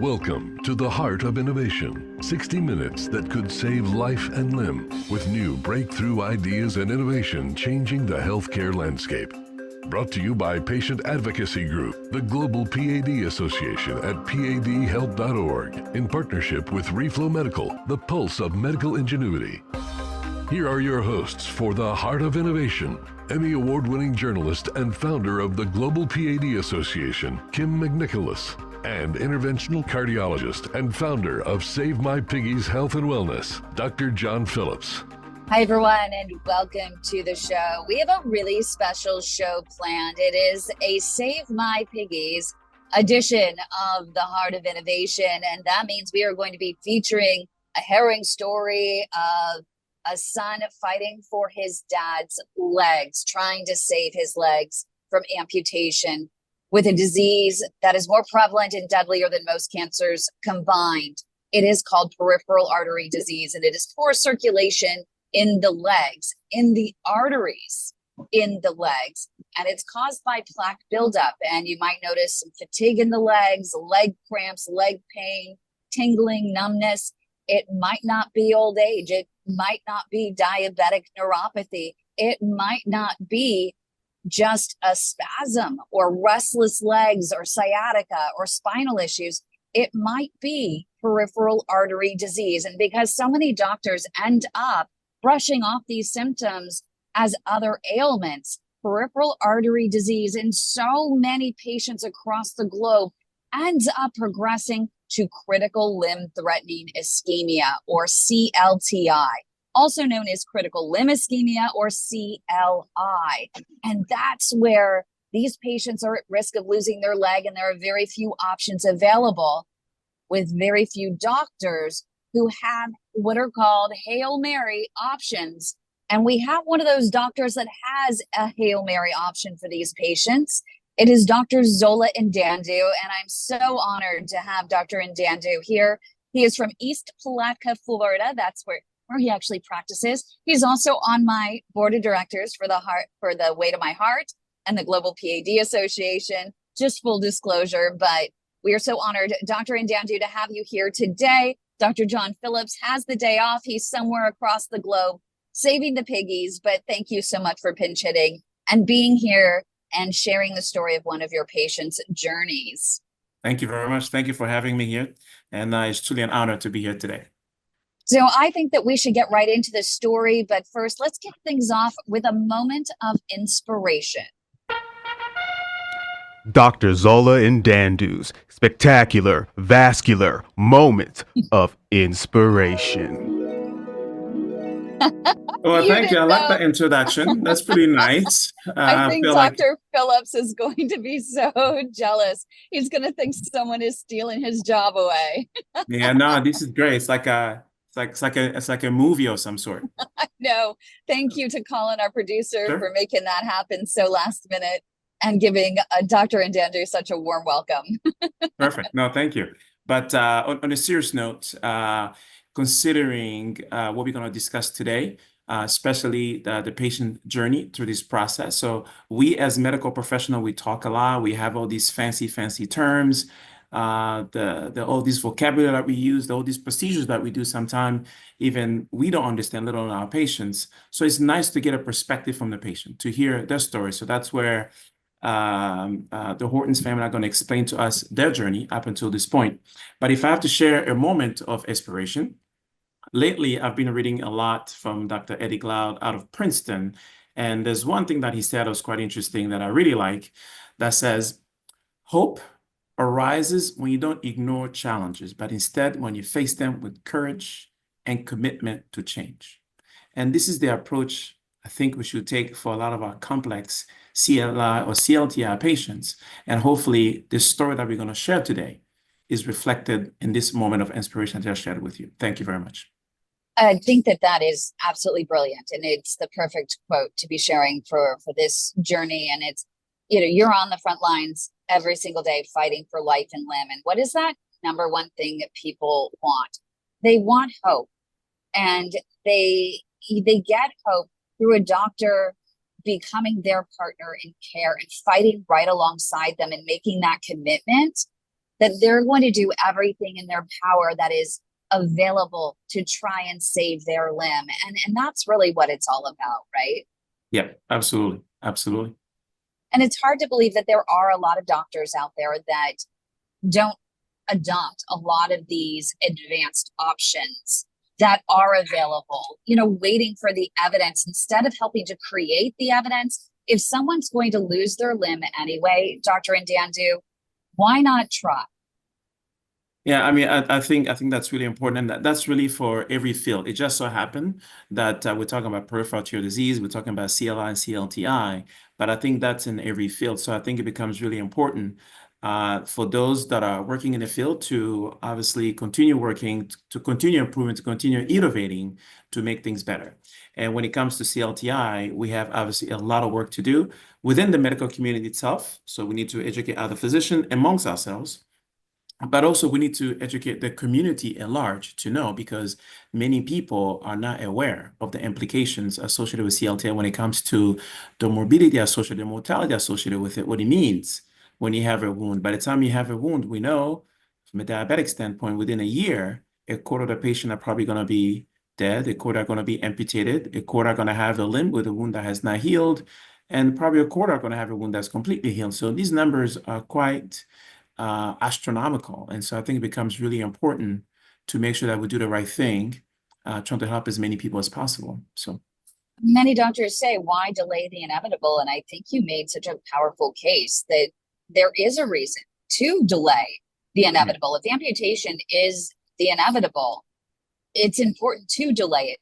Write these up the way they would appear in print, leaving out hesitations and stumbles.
Welcome to the Heart of Innovation, 60 minutes that could save life and limb, with new breakthrough ideas and innovation changing the healthcare landscape. Brought to you by Patient Advocacy Group, the Global P.A.D. Association at padhealth.org, in partnership with Reflow Medical, the pulse of medical ingenuity. Here are your hosts for the Heart of Innovation, Emmy Award-winning journalist and founder of the Global P.A.D. Association, Kim McNicholas, and interventional cardiologist and founder of Save My Piggies Health and Wellness, Dr. John Phillips. Hi, everyone, and welcome to the show. We have a really special show planned. It is a Save My Piggies edition of the Heart of Innovation, and that means we are going to be featuring a harrowing story of a son fighting for his dad's legs, trying to save his legs from amputation, with a disease that is more prevalent and deadlier than most cancers combined. It is called peripheral artery disease, and it is poor circulation in the legs, in the arteries in the legs, and it's caused by plaque buildup. And you might notice some fatigue in the legs, leg cramps, leg pain, tingling, numbness. It might not be old age. It might not be diabetic neuropathy. It might not be just a spasm or restless legs or sciatica or spinal issues. It might be peripheral artery disease. And because so many doctors end up brushing off these symptoms as other ailments, peripheral artery disease in so many patients across the globe ends up progressing to critical limb threatening ischemia, or CLTI, also known as critical limb ischemia, or CLI. And that's where these patients are at risk of losing their leg, and there are very few options available, with very few doctors who have what are called Hail Mary options. And we have one of those doctors that has a Hail Mary option for these patients. It is Dr. Zola N'Dandu, and I'm so honored to have Dr. N'Dandu here. He is from East Palatka, Florida. That's where he actually practices. He's also on my board of directors for the Way to My Heart and the Global P.A.D. Association. Just full disclosure, but we are so honored, Dr. N'Dandu, to have you here today. Dr. John Phillips has the day off. He's somewhere across the globe saving the piggies, but thank you so much for pinch hitting and being here and sharing the story of one of your patients' journeys. Thank you very much. Thank you for having me here. And it's truly an honor to be here today. So I think that we should get right into the story, but first, let's kick things off with a moment of inspiration. Dr. Zola N'Dandu's spectacular vascular moment of inspiration. Well, thank you. I like that introduction. That's pretty nice. I think Dr. Phillips is going to be so jealous. He's going to think someone is stealing his job away. Yeah, no, this is great. It's like a movie of some sort. I know. Thank you to Colin, our producer, for making that happen so last minute and giving Dr. N'Dandu such a warm welcome. Perfect. No, thank you. But on a serious note, considering what we're going to discuss today, especially the patient journey through this process. So we as medical professionals, we talk a lot. We have all these fancy terms, all this vocabulary that we use, all these procedures that we do sometimes, even we don't understand, let alone our patients. So it's nice to get a perspective from the patient, to hear their story. So that's where the Hortons family are going to explain to us their journey up until this point. But if I have to share a moment of inspiration, lately I've been reading a lot from Dr. Eddie Glaude out of Princeton. And there's one thing that he said that was quite interesting that I really like, that says, hope arises when you don't ignore challenges, but instead when you face them with courage and commitment to change. And this is the approach I think we should take for a lot of our complex CLI or CLTI patients. And hopefully this story that we're going to share today is reflected in this moment of inspiration that I shared with you. Thank you very much. I think that is absolutely brilliant. And it's the perfect quote to be sharing for this journey. And it's, you're on the front lines every single day fighting for life and limb. And what is that number one thing that people want? They want hope. And they get hope through a doctor becoming their partner in care and fighting right alongside them and making that commitment that they're going to do everything in their power that is available to try and save their limb. And that's really what it's all about, right? Yeah, absolutely. Absolutely. And it's hard to believe that there are a lot of doctors out there that don't adopt a lot of these advanced options that are available, waiting for the evidence instead of helping to create the evidence. If someone's going to lose their limb anyway, Dr. N'Dandu, why not try? Yeah, I mean, I think that's really important, and that's really for every field. It just so happened that we're talking about peripheral arterial disease, we're talking about CLI and CLTI, but I think that's in every field. So I think it becomes really important for those that are working in the field to obviously continue working, to continue improving, to continue innovating, to make things better. And when it comes to CLTI, we have obviously a lot of work to do within the medical community itself. So we need to educate other physicians amongst ourselves. But also we need to educate the community at large to know, because many people are not aware of the implications associated with CLTI when it comes to the morbidity associated, the mortality associated with it, what it means when you have a wound. By the time you have a wound, we know from a diabetic standpoint, within a year, a quarter of the patient are probably going to be dead, a quarter are going to be amputated, a quarter are going to have a limb with a wound that has not healed, and probably a quarter are going to have a wound that's completely healed. So these numbers are quite astronomical. And so I think it becomes really important to make sure that we do the right thing, trying to help as many people as possible. So many doctors say, why delay the inevitable? And I think you made such a powerful case that there is a reason to delay the inevitable. If amputation is the inevitable, it's important to delay it.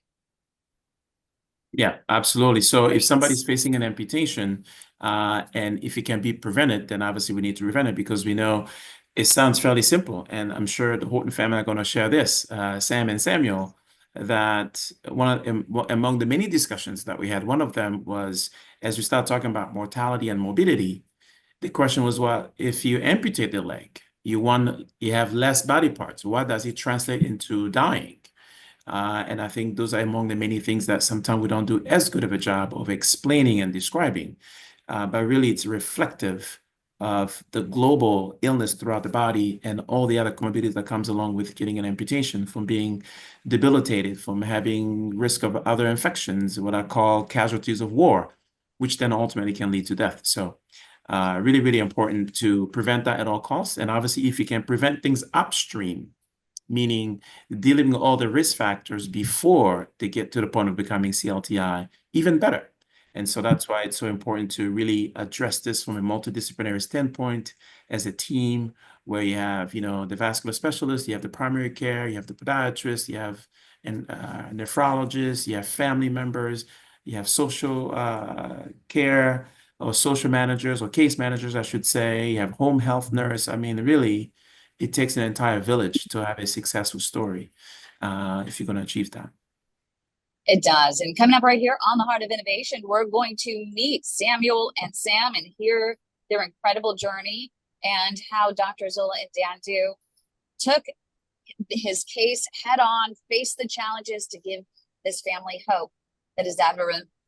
Yeah, absolutely. So if somebody's facing an amputation, and if it can be prevented, then obviously we need to prevent it, because we know it sounds fairly simple. And I'm sure the Horton family are going to share this, Sam and Samuel, that among the many discussions that we had, one of them was, as we start talking about mortality and morbidity, the question was, well, if you amputate the leg, you have less body parts. What does it translate into dying? And I think those are among the many things that sometimes we don't do as good of a job of explaining and describing. But really, it's reflective of the global illness throughout the body and all the other comorbidities that comes along with getting an amputation, from being debilitated, from having risk of other infections, what I call casualties of war, which then ultimately can lead to death. So really, really important to prevent that at all costs. And obviously, if you can prevent things upstream, meaning dealing with all the risk factors before they get to the point of becoming CLTI, even better. And so that's why it's so important to really address this from a multidisciplinary standpoint as a team, where you have, the vascular specialist, you have the primary care, you have the podiatrist, you have a nephrologist, you have family members, you have social care or social managers or case managers, I should say, you have home health nurse. I mean, really, it takes an entire village to have a successful story if you're going to achieve that. It does. And coming up right here on the Heart of Innovation, we're going to meet Samuel and Sam and hear their incredible journey and how Dr. Zola N'Dandu took his case head on, faced the challenges to give this family hope that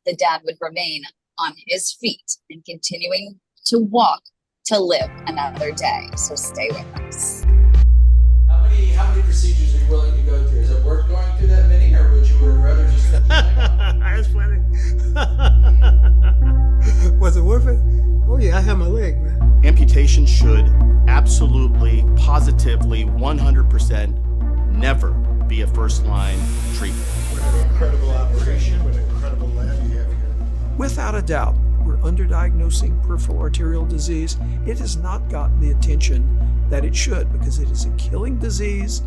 the dad would remain on his feet and continuing to walk to live another day. So stay with us. How many procedures are you willing to go through? Is it worth going through that many, or would you rather just cut the leg off? That's funny. Was it worth it? Oh yeah, I have my leg, man. Amputation should absolutely, positively, 100% never be a first-line treatment. What an incredible operation, what an incredible lab you have here. Without a doubt, we're underdiagnosing peripheral arterial disease. It has not gotten the attention that it should, because it is a killing disease,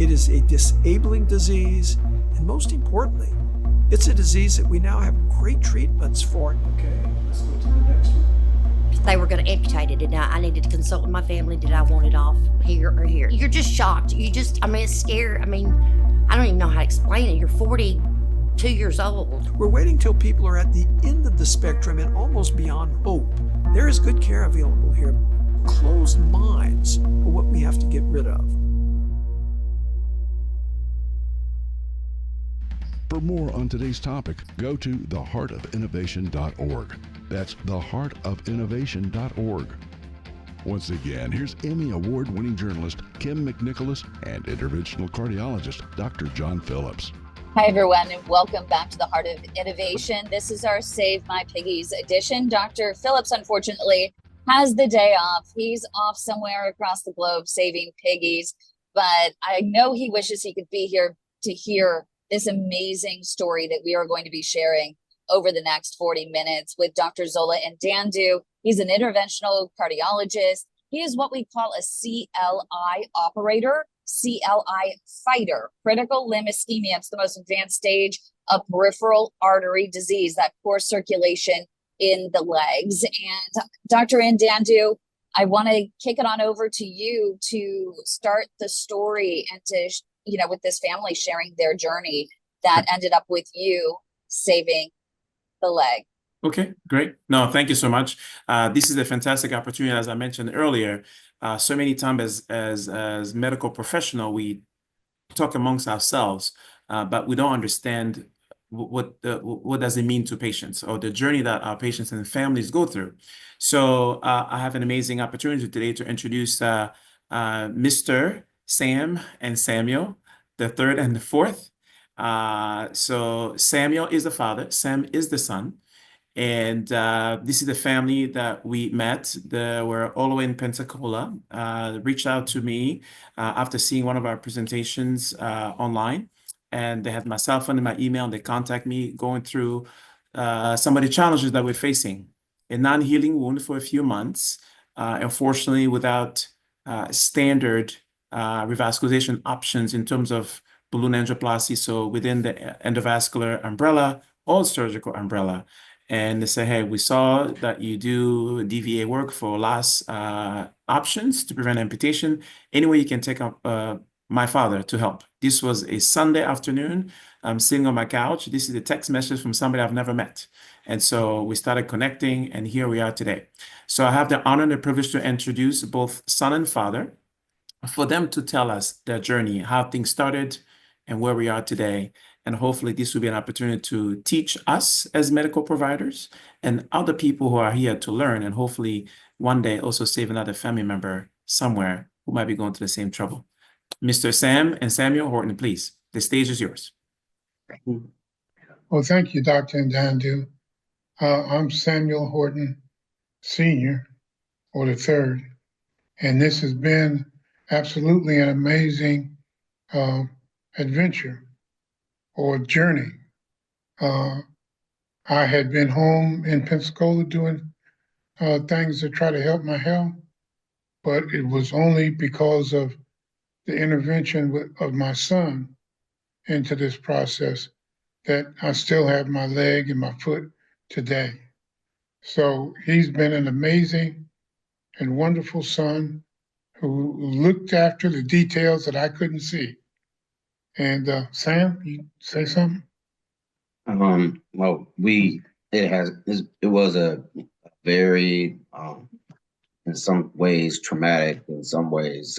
it is a disabling disease, and most importantly, it's a disease that we now have great treatments for. Okay, let's go to the next one. They were going to amputate it, and I needed to consult with my family. Did I want it off here or here? You're just shocked. It's scary. I don't even know how to explain it. You're 42 years old. We're waiting till people are at the end of the spectrum and almost beyond hope. There is good care available here. Closed minds are what we have to get rid of. For more on today's topic, go to theheartofinnovation.org. That's theheartofinnovation.org. Once again, here's Emmy Award-winning journalist Kim McNicholas and interventional cardiologist Dr. John Phillips. Hi, everyone, and welcome back to the Heart of Innovation. This is our Save My Piggies edition. Dr. Phillips, unfortunately, has the day off. He's off somewhere across the globe saving piggies, but I know he wishes he could be here to hear this amazing story that we are going to be sharing over the next 40 minutes with Dr. Zola N'Dandu. He's an interventional cardiologist. He is what we call a CLI operator, CLI fighter, critical limb ischemia. It's the most advanced stage of peripheral artery disease, that poor circulation in the legs. And Dr. N'Dandu, I want to kick it on over to you to start the story and to, with this family sharing their journey that ended up with you saving the leg. Okay, great. No, thank you so much. This is a fantastic opportunity, as I mentioned earlier. So many times as medical professional, we talk amongst ourselves, but we don't understand what does it mean to patients or the journey that our patients and families go through. So I have an amazing opportunity today to introduce Mr. Sam and Samuel, the third and the fourth. So Samuel is the father, Sam is the son. And this is the family that we met. They were all the way in Pensacola, reached out to me after seeing one of our presentations online. And they had my cell phone and my email, and they contact me going through some of the challenges that we're facing. A non-healing wound for a few months, unfortunately, without standard revascularization options in terms of balloon angioplasty, so within the endovascular umbrella or surgical umbrella. And they say, hey, we saw that you do DVA work for last options to prevent amputation. Any way you can take up my father to help. This was a Sunday afternoon. I'm sitting on my couch. This is a text message from somebody I've never met. And so we started connecting, and here we are today. So I have the honor and the privilege to introduce both son and father for them to tell us their journey, how things started, and where we are today. And hopefully this will be an opportunity to teach us as medical providers and other people who are here to learn, and hopefully one day also save another family member somewhere who might be going through the same trouble. Mr. Sam and Samuel Horton, please. The stage is yours. Well, thank you, Dr. N'Dandu. I'm Samuel Horton, Sr., or the third, and this has been absolutely an amazing adventure or journey. I had been home in Pensacola doing things to try to help my health, but it was only because of the intervention of my son into this process that I still have my leg and my foot today. So he's been an amazing and wonderful son who looked after the details that I couldn't see. And Sam, you say something? Well, it was a very, in some ways traumatic, in some ways,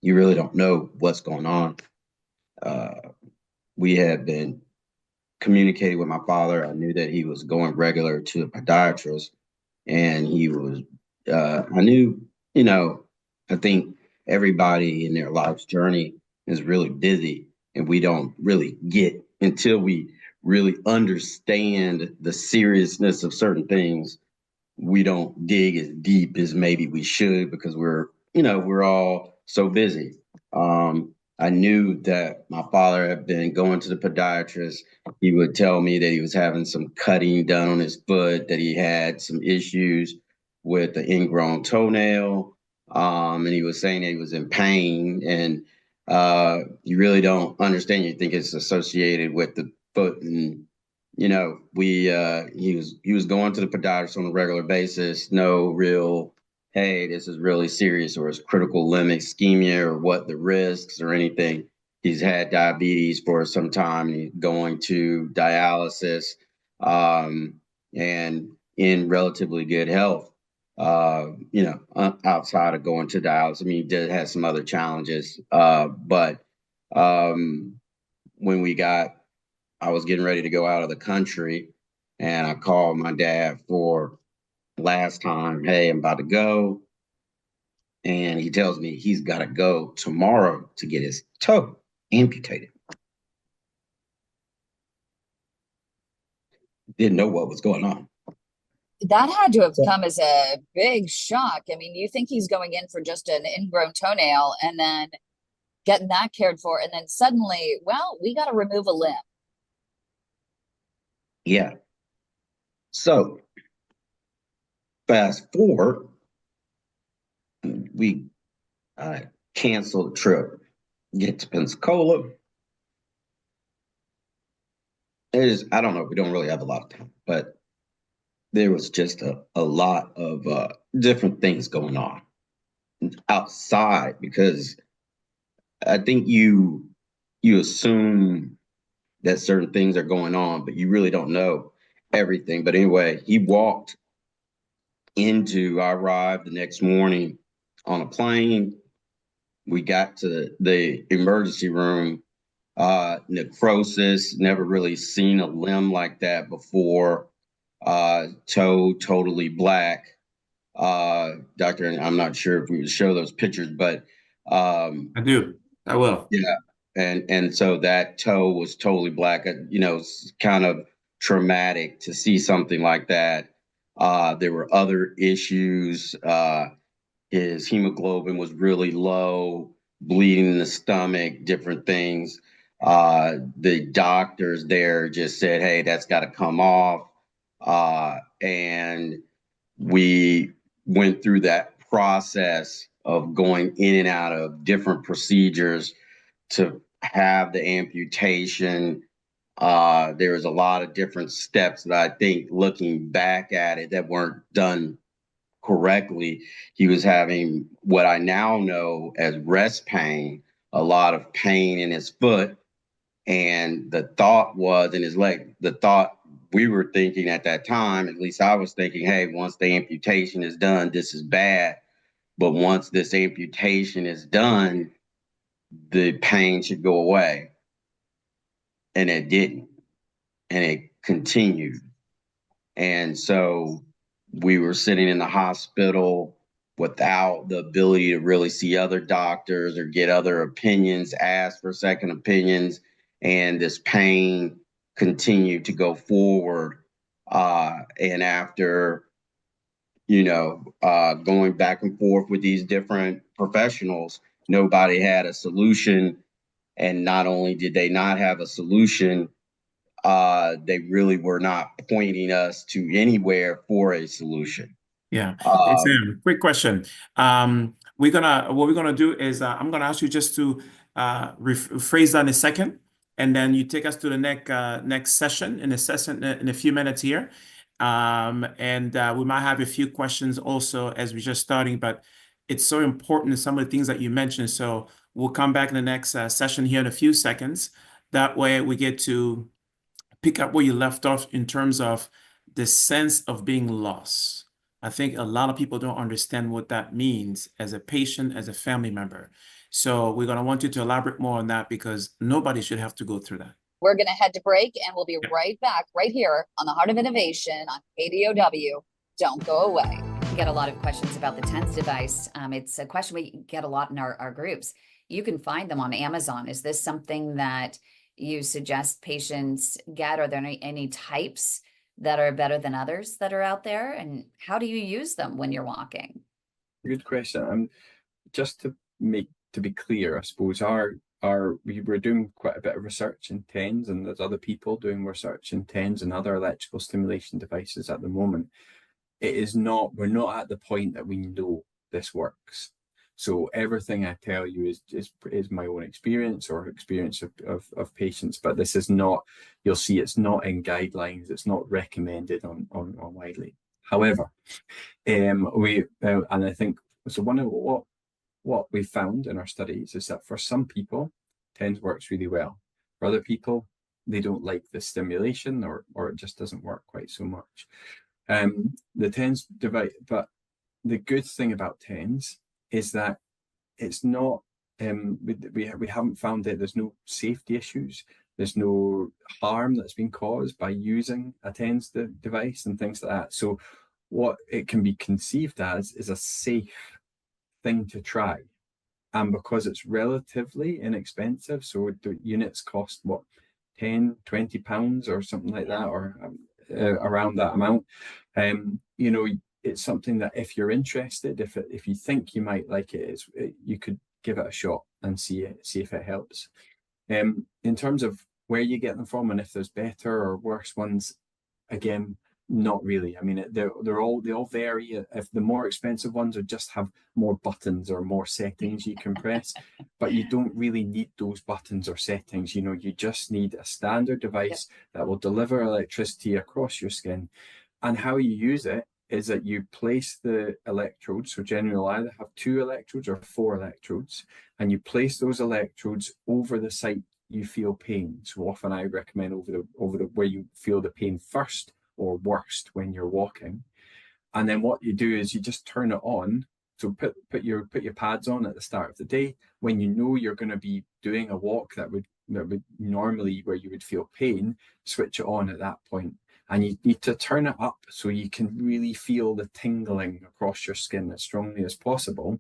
you really don't know what's going on. We had been communicating with my father. I knew that he was going regular to a podiatrist, and he was, I knew, I think everybody in their life's journey is really busy, and we don't really get until we really understand the seriousness of certain things. We don't dig as deep as maybe we should because we're all so busy. I knew that my father had been going to the podiatrist. He would tell me that he was having some cutting done on his foot, that he had some issues with the ingrown toenail. And he was saying that he was in pain, and you really don't understand. You think it's associated with the foot, and he was going to the podiatrist on a regular basis. No real, hey, this is really serious, or it's critical limb ischemia, or what the risks or anything. He's had diabetes for some time, and he's going to dialysis, and in relatively good health. Outside of going to dialysis, I mean, he did have some other challenges, but when I was getting ready to go out of the country, and I called my dad for last time, hey, I'm about to go. and he tells me he's got to go tomorrow to get his toe amputated. Didn't know what was going on. That had to have come as a big shock. I mean, you think he's going in for just an ingrown toenail and then getting that cared for, and then suddenly, well, we got to remove a limb. Yeah. So fast forward, we canceled the trip, get to Pensacola. I don't know, we don't really have a lot of time, but there was just a lot of different things going on outside, because I think you assume that certain things are going on, but you really don't know everything. But anyway, I arrived the next morning on a plane. We got to the emergency room, necrosis, never really seen a limb like that before. Toe totally black. Doctor, I'm not sure if we would show those pictures, but I do. I will. yeah. And so that toe was totally black. It's kind of traumatic to see something like that. There were other issues. His hemoglobin was really low, bleeding in the stomach, different things. The doctors there just said, hey, that's got to come off. And we went through that process of going in and out of different procedures to have the amputation. There was a lot of different steps that I think, looking back at it, that weren't done correctly. He was having what I now know as rest pain, a lot of pain in his foot. And the thought was in his leg, we were thinking at that time, at least I was thinking, hey, once the amputation is done, this is bad. But once this amputation is done, the pain should go away. And it didn't. And it continued. And so we were sitting in the hospital without the ability to really see other doctors or get other opinions, ask for second opinions. And this pain continued to go forward. And after, going back and forth with these different professionals, nobody had a solution. And not only did they not have a solution, they really were not pointing us to anywhere for a solution. Yeah. Hey, Sam, quick question. What we're gonna do is I'm gonna ask you just to rephrase that in a second, and then you take us to the next session in a few minutes here. And we might have a few questions also as we're just starting, but it's so important, some of the things that you mentioned. So we'll come back in the next session here in a few seconds. That way we get to pick up where you left off in terms of the sense of being lost. I think a lot of people don't understand what that means as a patient, as a family member. So we're going to want you to elaborate more on that, because nobody should have to go through that. We're going to head to break, and we'll be right back right here on the Heart of Innovation on KDOW. Don't go away. We get a lot of questions about the TENS device. It's a question we get a lot in our groups. You can find them on Amazon. Is this something that you suggest patients get? Are there any types that are better than others that are out there? And how do you use them when you're walking? Good question. Just to be clear, I suppose we were doing quite a bit of research in TENS, and there's other people doing research in TENS and other electrical stimulation devices at the moment. We're not at the point that we know this works. So everything I tell you is my own experience or experience of patients, but this is not, you'll see it's not in guidelines, it's not recommended on widely. However, and I think, so one of what we found in our studies is that for some people, TENS works really well. For other people, they don't like the stimulation or it just doesn't work quite so much. The TENS device, but the good thing about TENS is that it's not, we haven't found that there's no safety issues. There's no harm that's been caused by using a TENS device and things like that. So what it can be conceived as is a safe thing to try. And because it's relatively inexpensive, so the units cost what, 10, 20 pounds or something like that, or around that amount. You know, it's something that if you're interested, if you think you might like it, you could give it a shot and see if it helps. In terms of where you get them from and if there's better or worse ones, again, not really. I mean, they all vary. If the more expensive ones would just have more buttons or more settings you can press, but you don't really need those buttons or settings. You know, you just need a standard device that will deliver electricity across your skin. And how you use it is that you place the electrodes. So generally you'll either have 2 electrodes or 4 electrodes, and you place those electrodes over the site you feel pain. So often I recommend over the where you feel the pain first or worst when you're walking. And then what you do is you just turn it on. So put your pads on at the start of the day when you know you're going to be doing a walk that would normally where you would feel pain. Switch it on at that point, and you need to turn it up so you can really feel the tingling across your skin as strongly as possible,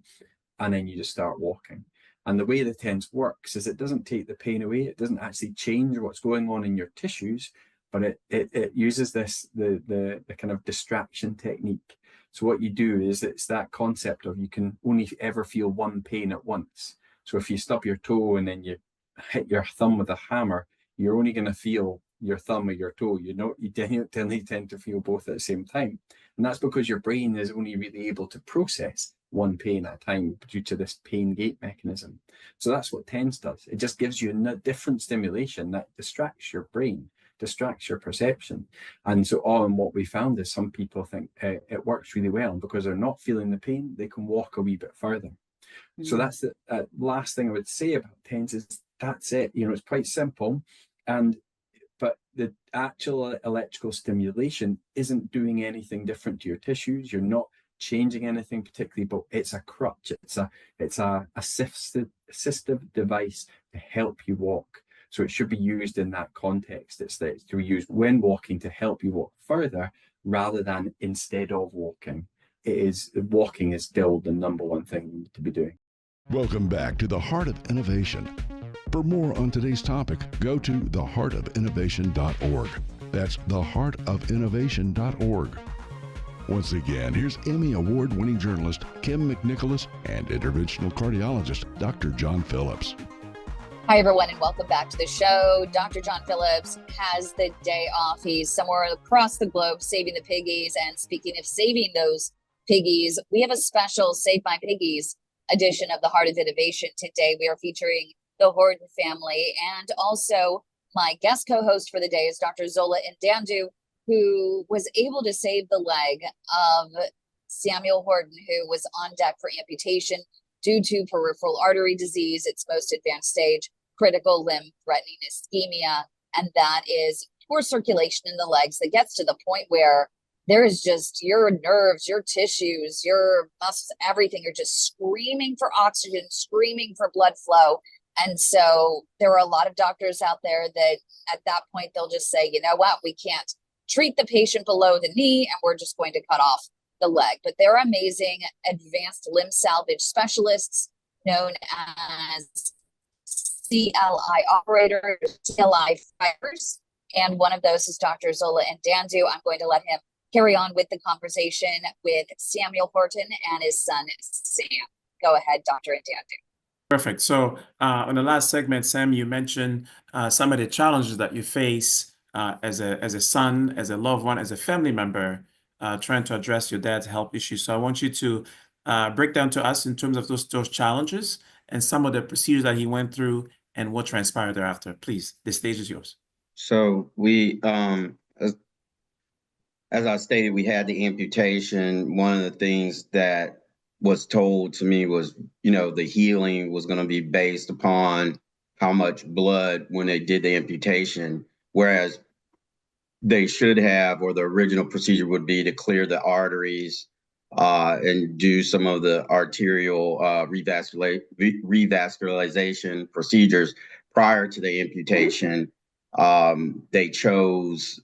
and then you just start walking. And the way the TENS works is it doesn't take the pain away. It doesn't actually change what's going on in your tissues, but it uses the kind of distraction technique. So what you do is it's that concept of you can only ever feel one pain at once. So if you stub your toe and then you hit your thumb with a hammer, you're only going to feel your thumb or your toe. You tend to feel both at the same time. And that's because your brain is only really able to process one pain at a time due to this pain gate mechanism. So that's what TENS does. It just gives you a different stimulation that distracts your brain, distracts your perception. And so what we found is some people think it works really well, and because they're not feeling the pain, they can walk a wee bit further. So that's the last thing I would say about TENS is that's it. You know, it's quite simple, but the actual electrical stimulation isn't doing anything different to your tissues. You're not changing anything particularly, but it's a crutch. It's a assistive device to help you walk. So it should be used in that context. It's to be used when walking to help you walk further rather than instead of walking. Walking is still the number one thing you need to be doing. Welcome back to the Heart of Innovation. For more on today's topic, go to theheartofinnovation.org. That's theheartofinnovation.org. Once again, here's Emmy Award-winning journalist Kim McNicholas and interventional cardiologist Dr. John Phillips. Hi, everyone, and welcome back to the show. Dr. John Phillips has the day off. He's somewhere across the globe saving the piggies. And speaking of saving those piggies, we have a special Save My Piggies edition of the Heart of Innovation today. We are featuring the Horton family, and also my guest co-host for the day is Dr. Zola N'Dandu, who was able to save the leg of Samuel Horton, who was on deck for amputation due to peripheral artery disease, its most advanced stage, critical limb threatening ischemia. And that is poor circulation in the legs that gets to the point where there is just your nerves, your tissues, your muscles, everything are just screaming for oxygen, screaming for blood flow. And so there are a lot of doctors out there that at that point, they'll just say, you know what, we can't treat the patient below the knee and we're just going to cut off the leg. But there are amazing advanced limb salvage specialists known as CLI operators, CLI fighters. And one of those is Dr. Zola N'Dandu. I'm going to let him carry on with the conversation with Samuel Horton and his son, Sam. Go ahead, Dr. N'Dandu. Perfect. So on the last segment, Sam, you mentioned some of the challenges that you face as a son, as a loved one, as a family member, trying to address your dad's health issues. So I want you to break down to us in terms of those challenges and some of the procedures that he went through and what transpired thereafter. Please, the stage is yours. So we, as I stated, we had the amputation. One of the things that was told to me was, the healing was going to be based upon how much blood when they did the amputation, whereas they should have, or the original procedure would be to clear the arteries and do some of the arterial revascularization procedures prior to the amputation. They chose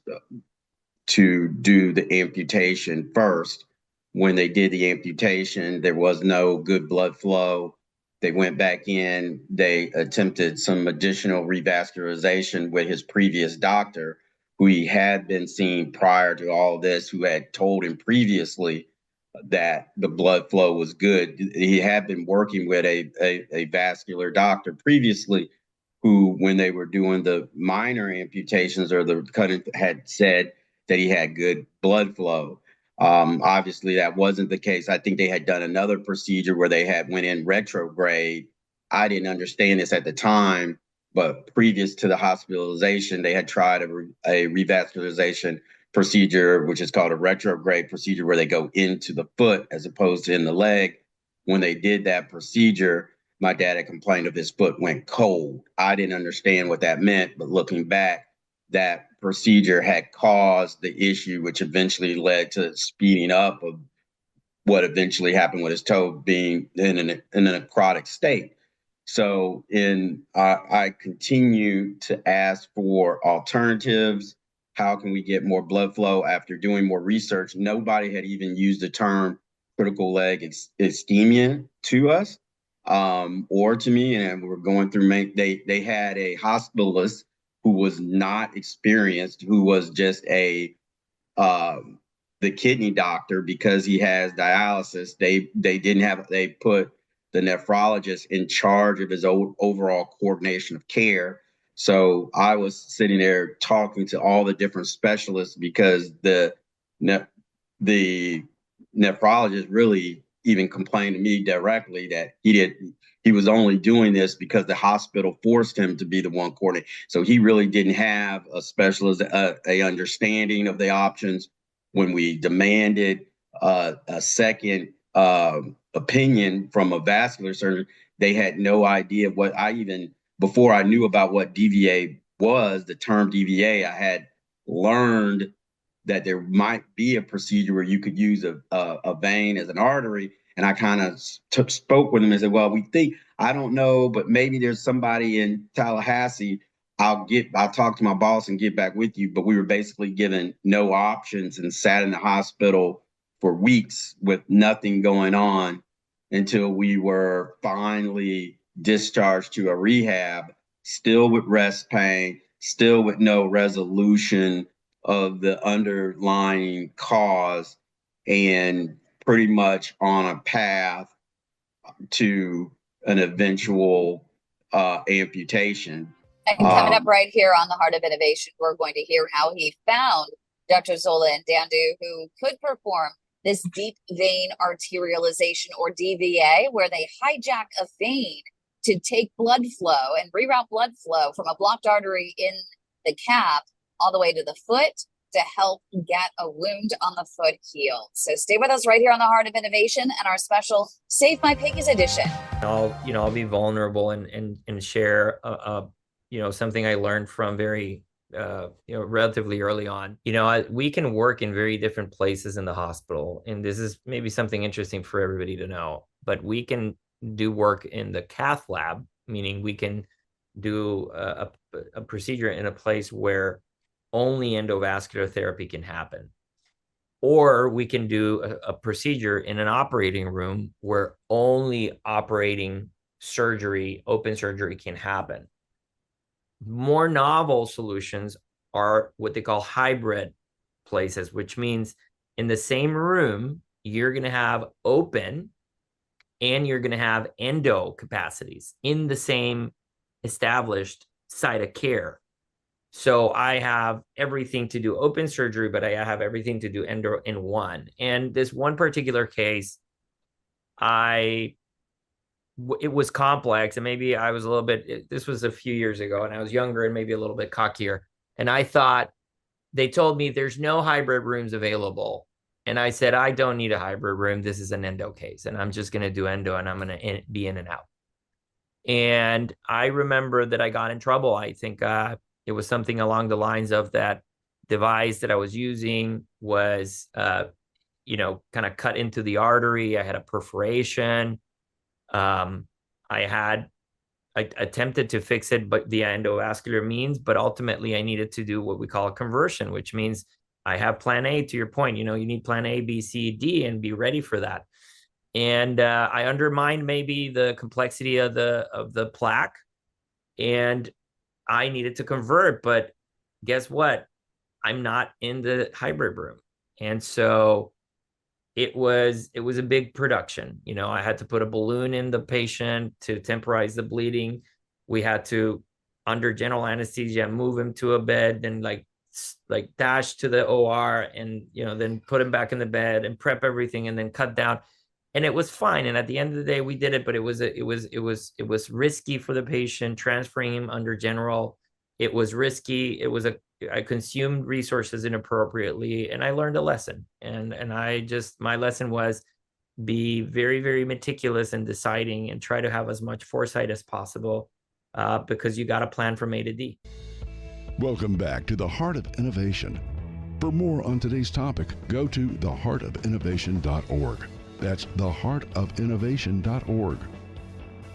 to do the amputation first when they did the amputation, there was no good blood flow. They went back in, they attempted some additional revascularization with his previous doctor, who he had been seeing prior to all this, who had told him previously that the blood flow was good. He had been working with a vascular doctor previously, who, when they were doing the minor amputations or the cutting, had said that he had good blood flow. Obviously, that wasn't the case. I think they had done another procedure where they had went in retrograde. I didn't understand this at the time, but previous to the hospitalization, they had tried a revascularization procedure, which is called a retrograde procedure, where they go into the foot as opposed to in the leg. When they did that procedure, my dad had complained of his foot went cold. I didn't understand what that meant, but looking back, that procedure had caused the issue, which eventually led to speeding up of what eventually happened with his toe being in a necrotic state. So I continue to ask for alternatives. How can we get more blood flow? After doing more research, nobody had even used the term critical leg ischemia to us or to me. And we're going through, they had a hospitalist who was not experienced, who was just the kidney doctor, because he has dialysis. They put the nephrologist in charge of his overall coordination of care. So I was sitting there talking to all the different specialists, because the nephrologist really even complained to me directly that he was only doing this because the hospital forced him to be the one coordinating. So he really didn't have a specialist, a understanding of the options. When we demanded a second opinion from a vascular surgeon, they had no idea what before I knew about what DVA was, the term DVA, I had learned that there might be a procedure where you could use a vein as an artery. And I kind of spoke with him and said, well, we think, I don't know, but maybe there's somebody in Tallahassee. I'll talk to my boss and get back with you. But we were basically given no options and sat in the hospital for weeks with nothing going on until we were finally discharged to a rehab, still with rest pain, still with no resolution of the underlying cause, and pretty much on a path to an eventual amputation. And coming up right here on the Heart of Innovation, we're going to hear how he found Dr. Zola N'Dandu, who could perform this deep vein arterialization, or DVA, where they hijack a vein to take blood flow and reroute blood flow from a blocked artery in the calf all the way to the foot to help get a wound on the foot healed. So stay with us right here on the Heart of Innovation and our special Save My Piggies edition. I'll be vulnerable and share something I learned from very relatively early on. We can work in very different places in the hospital, and this is maybe something interesting for everybody to know, but we can do work in the cath lab, meaning we can do a procedure in a place where only endovascular therapy can happen. Or we can do a procedure in an operating room where only operating surgery, open surgery, can happen. More novel solutions are what they call hybrid places, which means in the same room, you're going to have open and you're going to have endo capacities in the same established site of care. So I have everything to do open surgery, but I have everything to do endo in one. And this one particular case, it was complex, and maybe I was a little bit, this was a few years ago, and I was younger and maybe a little bit cockier. And I thought, they told me there's no hybrid rooms available. And I said, I don't need a hybrid room. This is an endo case, and I'm just going to do endo, and I'm going to be in and out. And I remember that I got in trouble. I think it was something along the lines of that device that I was using was, kind of cut into the artery. I had a perforation. I attempted to fix it, but via endovascular means, but ultimately I needed to do what we call a conversion, which means I have plan A, to your point. You need plan A, B, C, D, and be ready for that. And I undermined maybe the complexity of the plaque, and I needed to convert. But guess what? I'm not in the hybrid room, and so it was a big production. I had to put a balloon in the patient to temporize the bleeding. We had to, under general anesthesia, move him to a bed and like dash to the OR, and then put him back in the bed and prep everything and then cut down. And it was fine. And at the end of the day, we did it, but it was risky for the patient, transferring him under general. It was risky. I consumed resources inappropriately, and I learned a lesson. And my lesson was be very, very meticulous in deciding and try to have as much foresight as possible, because you got to plan from A to D. Welcome back to the Heart of Innovation. For more on today's topic, go to theheartofinnovation.org. That's theheartofinnovation.org.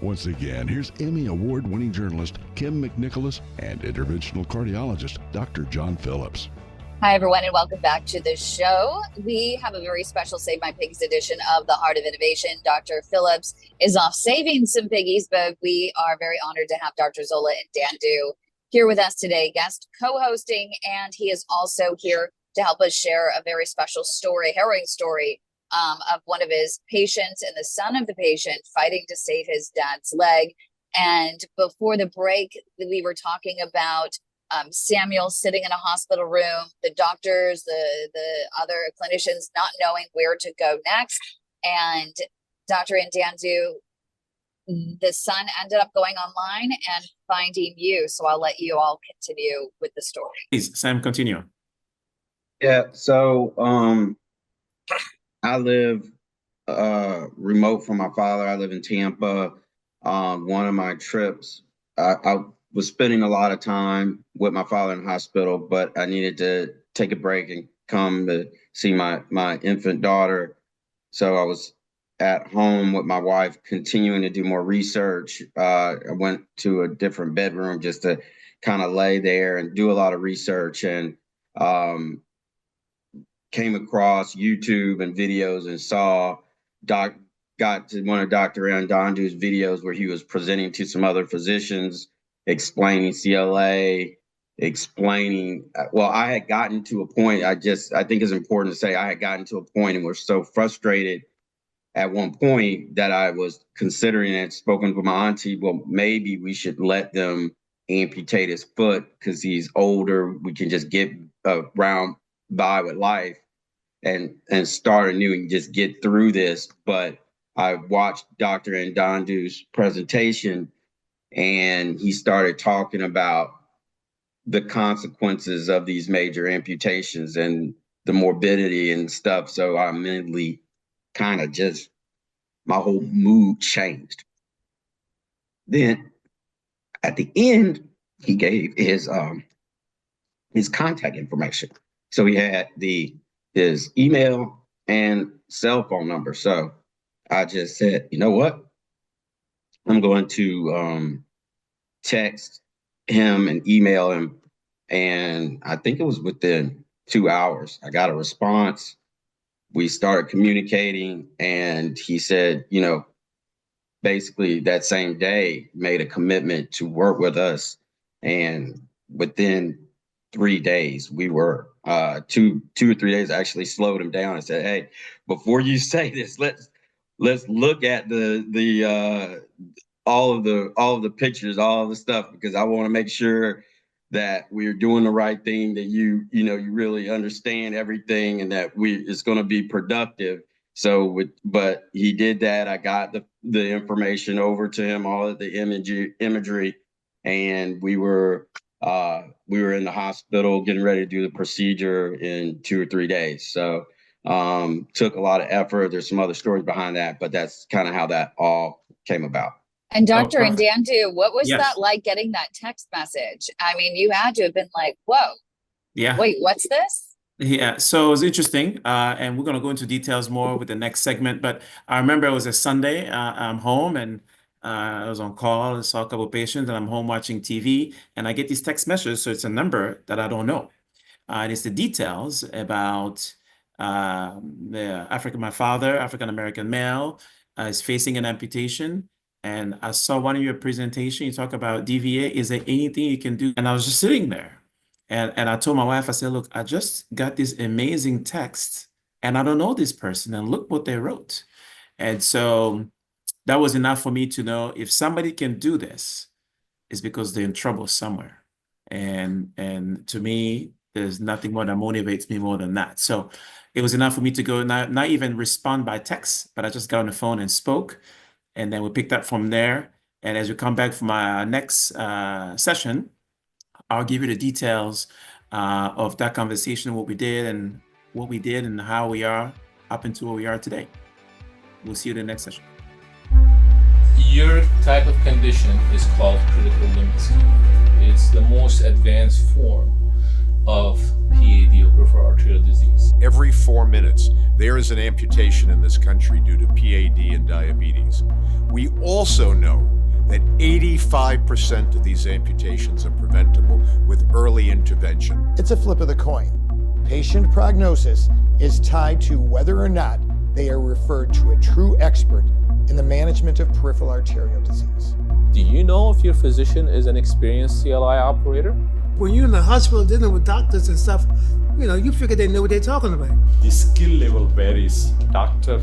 Once again, here's Emmy Award-winning journalist Kim McNicholas and interventional cardiologist Dr. John Phillips. Hi, everyone, and welcome back to the show. We have a very special Save My Piggies edition of the Heart of Innovation. Dr. Phillips is off saving some piggies, but we are very honored to have Dr. Zola N'Dandu here with us today, guest co-hosting, and he is also here to help us share a very special story, harrowing story, of one of his patients and the son of the patient fighting to save his dad's leg. And before the break, we were talking about Samuel sitting in a hospital room, the doctors, the other clinicians not knowing where to go next. And Dr. N'Dandu, the son ended up going online and finding you. So I'll let you all continue with the story. Please, Sam, continue. Yeah, so I live remote from my father. I live in Tampa. One of my trips, I was spending a lot of time with my father in the hospital, but I needed to take a break and come to see my infant daughter. So I was at home with my wife, continuing to do more research. I went to a different bedroom just to kind of lay there and do a lot of research, and came across YouTube and videos and got to one of Dr. N'Dandu's videos where he was presenting to some other physicians, explaining CLA, well, I had gotten to a point, I think it's important to say I had gotten to a point and was so frustrated at one point that I was considering it, spoken with my auntie, well, maybe we should let them amputate his foot because he's older. We can just get around by with life and start anew and just get through this. But I watched Dr. N'Dandu's presentation, and he started talking about the consequences of these major amputations and the morbidity and stuff. So I immediately kind of just, my whole mood changed. Then at the end, he gave his contact information. So he had his email and cell phone number. So I just said, you know what? I'm going to text him and email him. And I think it was within 2 hours, I got a response. We started communicating, and he said, basically that same day made a commitment to work with us. And within 3 days, we were 2 or 3 days, I actually slowed him down and said, hey, before you say this, let's look at all of the pictures, all of the stuff, because I want to make sure that we're doing the right thing, that you really understand everything, and that it's going to be productive. So but he did that. I got the information over to him, all of the imagery, and we were in the hospital getting ready to do the procedure in 2 or 3 days. So took a lot of effort. There's some other stories behind that, but that's kind of how that all came about. And Dr. N'Dandu, what was Yes. that like, getting that text message? I mean, you had to have been like, whoa, Yeah. wait, what's this? Yeah, so it was interesting, and we're going to go into details more with the next segment. But I remember it was a Sunday. I'm home, and I was on call and saw a couple of patients, and I'm home watching TV, and I get these text messages. So it's a number that I don't know. and it's the details about my father, African-American male, is facing an amputation. And I saw one of your presentation, you talk about DVA. Is there anything you can do? And I was just sitting there. And I told my wife, I said, look, I just got this amazing text and I don't know this person. And look what they wrote. And so that was enough for me to know if somebody can do this, it's because they're in trouble somewhere. And to me, there's nothing more that motivates me more than that. So it was enough for me to go, not even respond by text, but I just got on the phone and spoke. And then we picked up from there. And as we come back from our next session, I'll give you the details of that conversation, what we did and how we are up into where we are today. We'll see you in the next session. Your type of condition is called critical limb ischemia. It's the most advanced form of P.A.D. or peripheral arterial disease. Every 4 minutes, there is an amputation in this country due to P.A.D. and diabetes. We also know that 85% of these amputations are preventable with early intervention. It's a flip of the coin. Patient prognosis is tied to whether or not they are referred to a true expert in the management of peripheral arterial disease. Do you know if your physician is an experienced CLI operator? When you're in the hospital dealing with doctors and stuff, you figure they know what they're talking about. The skill level varies doctor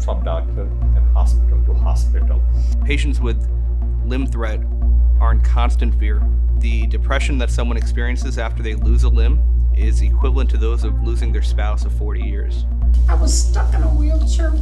from doctor and hospital to hospital. Patients with limb threat are in constant fear. The depression that someone experiences after they lose a limb is equivalent to those of losing their spouse of 40 years. I was stuck in a wheelchair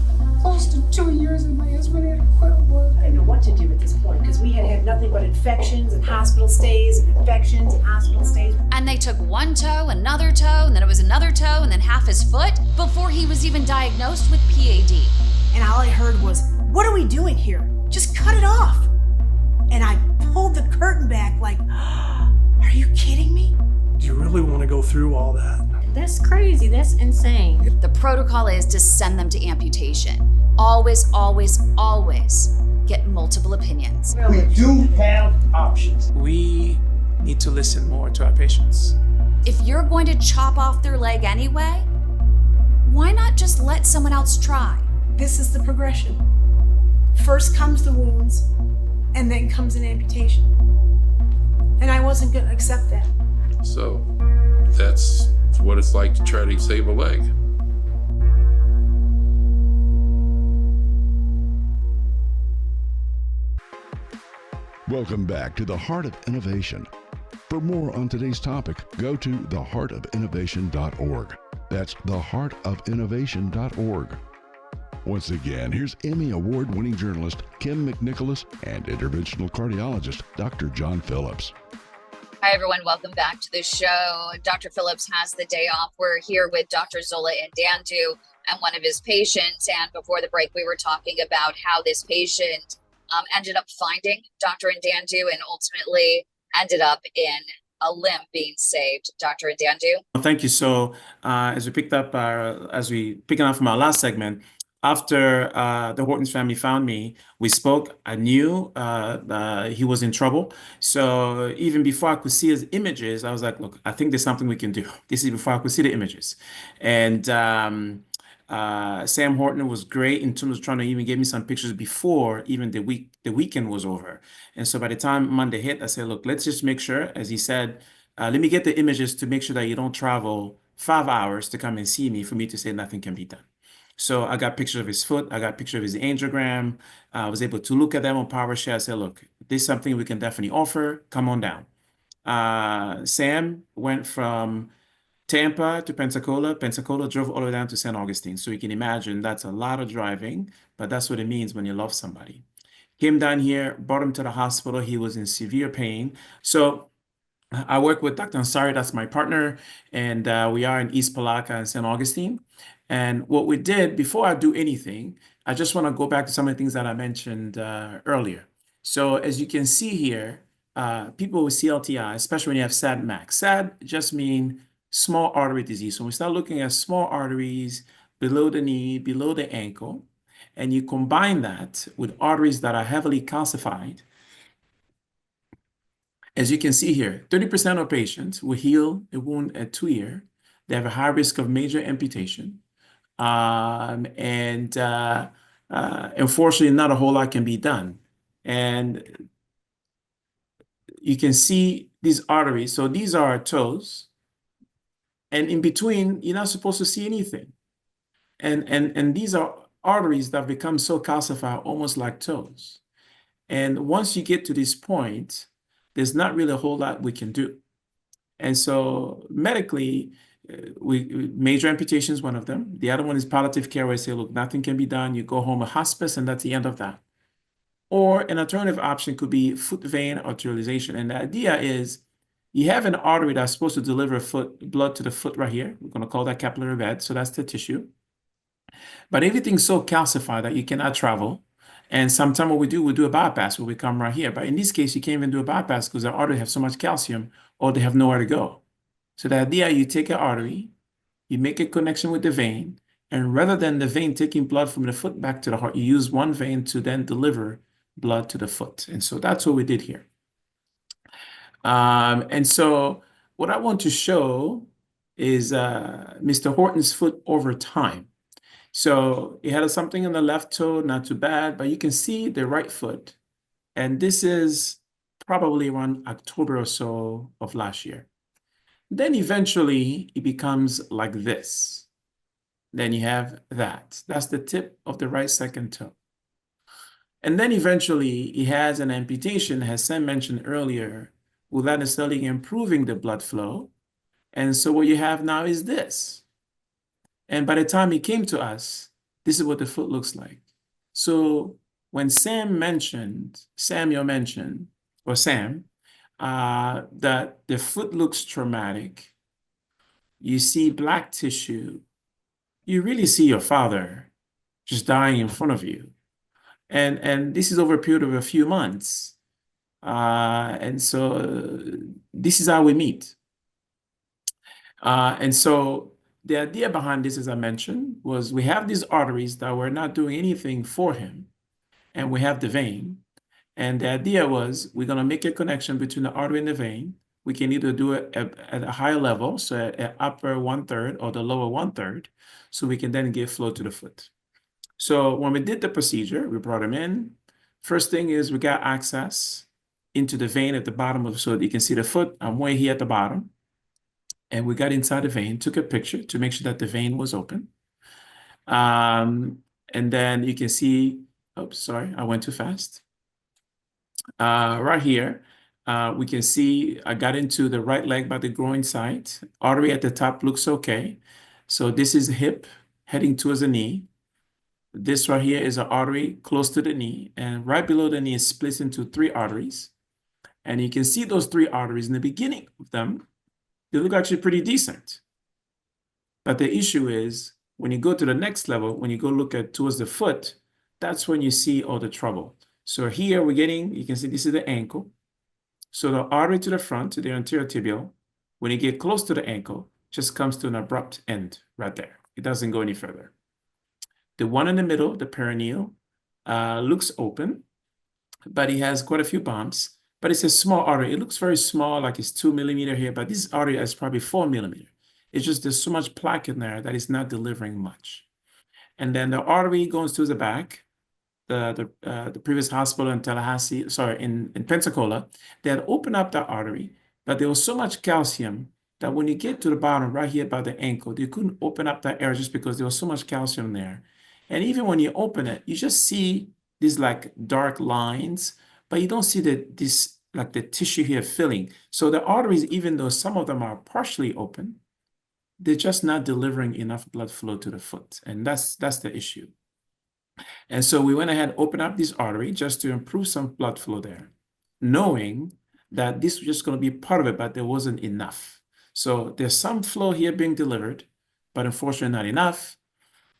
close to 2 years and my husband had to quit work. I didn't know what to do at this point because we had had nothing but infections and hospital stays and infections and hospital stays. And they took one toe, another toe, and then it was another toe, and then half his foot before he was even diagnosed with P.A.D. And all I heard was, "What are we doing here? Just cut it off." And I pulled the curtain back like, "Are you kidding me?" Do you really want to go through all that? That's crazy. That's insane. The protocol is to send them to amputation. Always, always, always get multiple opinions. We do have options. We need to listen more to our patients. If you're going to chop off their leg anyway, why not just let someone else try? This is the progression. First comes the wounds, and then comes an amputation. And I wasn't going to accept that. So that's what it's like to try to save a leg. Welcome back to the Heart of Innovation. For more on today's topic, go to theheartofinnovation.org. That's theheartofinnovation.org. Once again, here's Emmy Award-winning journalist Kim McNicholas and interventional cardiologist Dr. John Phillips. Hi, everyone. Welcome back to the show. Dr. Phillips has the day off. We're here with Dr. Zola N'Dandu and one of his patients. And before the break, we were talking about how this patient ended up finding Dr. N'Dandu and ultimately ended up in a limb being saved. Dr. N'Dandu? Thank you. So as we picking up from our last segment, after the Hortons family found me, we spoke. I knew he was in trouble. So even before I could see his images, I was like, look, I think there's something we can do. This is before I could see the images. And Sam Horton was great in terms of trying to even give me some pictures before even the weekend was over. And so by the time Monday hit, I said, look, let's just make sure, as he said, let me get the images to make sure that you don't travel 5 hours to come and see me for me to say nothing can be done. So I got pictures of his foot. I got picture of his angiogram. I was able to look at them on PowerShare. I said, look, this is something we can definitely offer. Come on down. Sam went from Tampa to Pensacola. Pensacola drove all the way down to St. Augustine. So you can imagine that's a lot of driving, but that's what it means when you love somebody. Came down here, brought him to the hospital. He was in severe pain. So I work with Dr. Ansari, that's my partner, and we are in East Palaca and St. Augustine. And what we did, before I do anything, I just want to go back to some of the things that I mentioned earlier. So as you can see here, people with CLTI, especially when you have SAD-MAC. SAD just mean small artery disease. So when we start looking at small arteries below the knee, below the ankle, and you combine that with arteries that are heavily calcified, As you can see here, 30% of patients will heal a wound at 2 years. They have a high risk of major amputation. Unfortunately, not a whole lot can be done. And you can see these arteries. So these are our toes. And in between, you're not supposed to see anything. And these are arteries that become so calcified, almost like toes. And once you get to this point, there's not really a whole lot we can do. And so medically, major amputation is one of them. The other one is palliative care, where I say, look, nothing can be done. You go home, a hospice, and that's the end of that. Or an alternative option could be foot vein arterialization. And the idea is you have an artery that's supposed to deliver blood to the foot right here. We're going to call that capillary bed. So that's the tissue. But everything's so calcified that you cannot travel. And sometimes what we do a bypass where we come right here. But in this case, you can't even do a bypass because the artery has so much calcium or they have nowhere to go. So the idea, you take an artery, you make a connection with the vein, and rather than the vein taking blood from the foot back to the heart, you use one vein to then deliver blood to the foot. And so that's what we did here. And so what I want to show is Mr. Horton's foot over time. So he had something in the left toe, not too bad, but you can see the right foot. And this is probably around October or so of last year. Then eventually it becomes like this. Then you have that. That's the tip of the right second toe. And then eventually he has an amputation, as Sam mentioned earlier, without necessarily improving the blood flow. And so what you have now is this. And by the time he came to us, this is what the foot looks like. So when Samuel mentioned, that the foot looks traumatic, you see black tissue, you really see your father just dying in front of you. And this is over a period of a few months. And so this is how we meet. And so the idea behind this, as I mentioned, was we have these arteries that were not doing anything for him, and we have the vein. And the idea was we're going to make a connection between the artery and the vein. We can either do it at a higher level, so at upper 1/3 or the lower 1/3, so we can then give flow to the foot. So when we did the procedure, we brought him in. First thing is we got access into the vein at the bottom of, so you can see the foot. I'm way here at the bottom. And we got inside the vein, took a picture to make sure that the vein was open. And then you can see, oops, sorry, I went too fast. Right here, we can see I got into the right leg by the groin side. Artery at the top looks okay. So this is hip heading towards the knee. This right here is an artery close to the knee. And right below the knee is split into 3 arteries. And you can see those 3 arteries in the beginning of them. They look actually pretty decent. But the issue is when you go to the next level, when you go look at towards the foot, that's when you see all the trouble. So here we're getting, you can see this is the ankle. So the artery to the front, to the anterior tibial, when you get close to the ankle, just comes to an abrupt end right there. It doesn't go any further. The one in the middle, the perineal, looks open, but it has quite a few bumps. But it's a small artery. It looks very small, like it's 2 mm here, but this artery is probably 4 mm. It's just there's so much plaque in there that it's not delivering much. And then the artery goes to the back. The previous hospital in Tallahassee, sorry, in Pensacola, they had opened up the artery, but there was so much calcium that when you get to the bottom, right here by the ankle, they couldn't open up that area just because there was so much calcium there. And even when you open it, you just see these like dark lines, but you don't see like the tissue here filling. So the arteries, even though some of them are partially open, they're just not delivering enough blood flow to the foot. And that's the issue. And so we went ahead and opened up this artery just to improve some blood flow there, knowing that this was just going to be part of it, but there wasn't enough. So there's some flow here being delivered, but unfortunately not enough.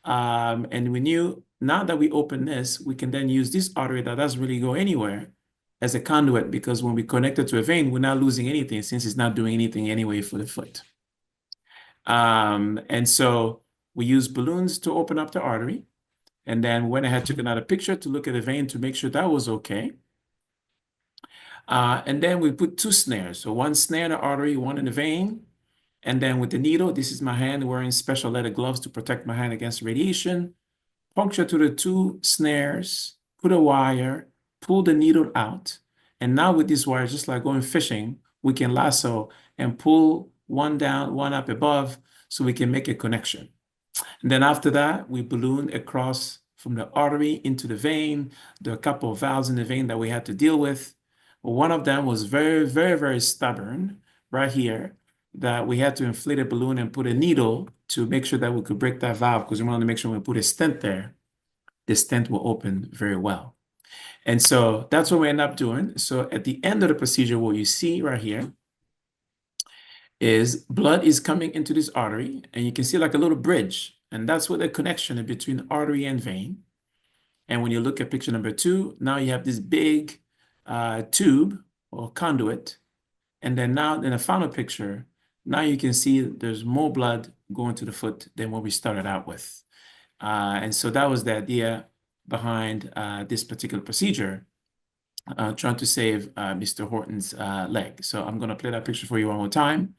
And we knew now that we open this, we can then use this artery that doesn't really go anywhere as a conduit, because when we connect it to a vein, we're not losing anything since it's not doing anything anyway for the foot. And so we used balloons to open up the artery. And then went ahead, took another picture to look at the vein to make sure that was okay. And then we put 2 snares. So 1 snare in the artery, 1 in the vein. And then with the needle, this is my hand wearing special leather gloves to protect my hand against radiation. Puncture to the 2 snares, put a wire, pull the needle out. And now with this wire, just like going fishing, we can lasso and pull one down, one up above, so we can make a connection. And then after that, we balloon across from the artery into the vein. There are a couple of valves in the vein that we had to deal with. One of them was very, very, very stubborn right here, that we had to inflate a balloon and put a needle to make sure that we could break that valve, because we wanted to make sure when we put a stent there, the stent will open very well. And so that's what we end up doing. So at the end of the procedure, what you see right here is blood is coming into this artery, and you can see like a little bridge, and that's what the connection between artery and vein. And when you look at picture number 2, now you have this big tube or conduit. And then now in the final picture, now you can see there's more blood going to the foot than what we started out with. And so that was the idea behind this particular procedure, trying to save Mr. Horton's leg. So I'm going to play that picture for you one more time.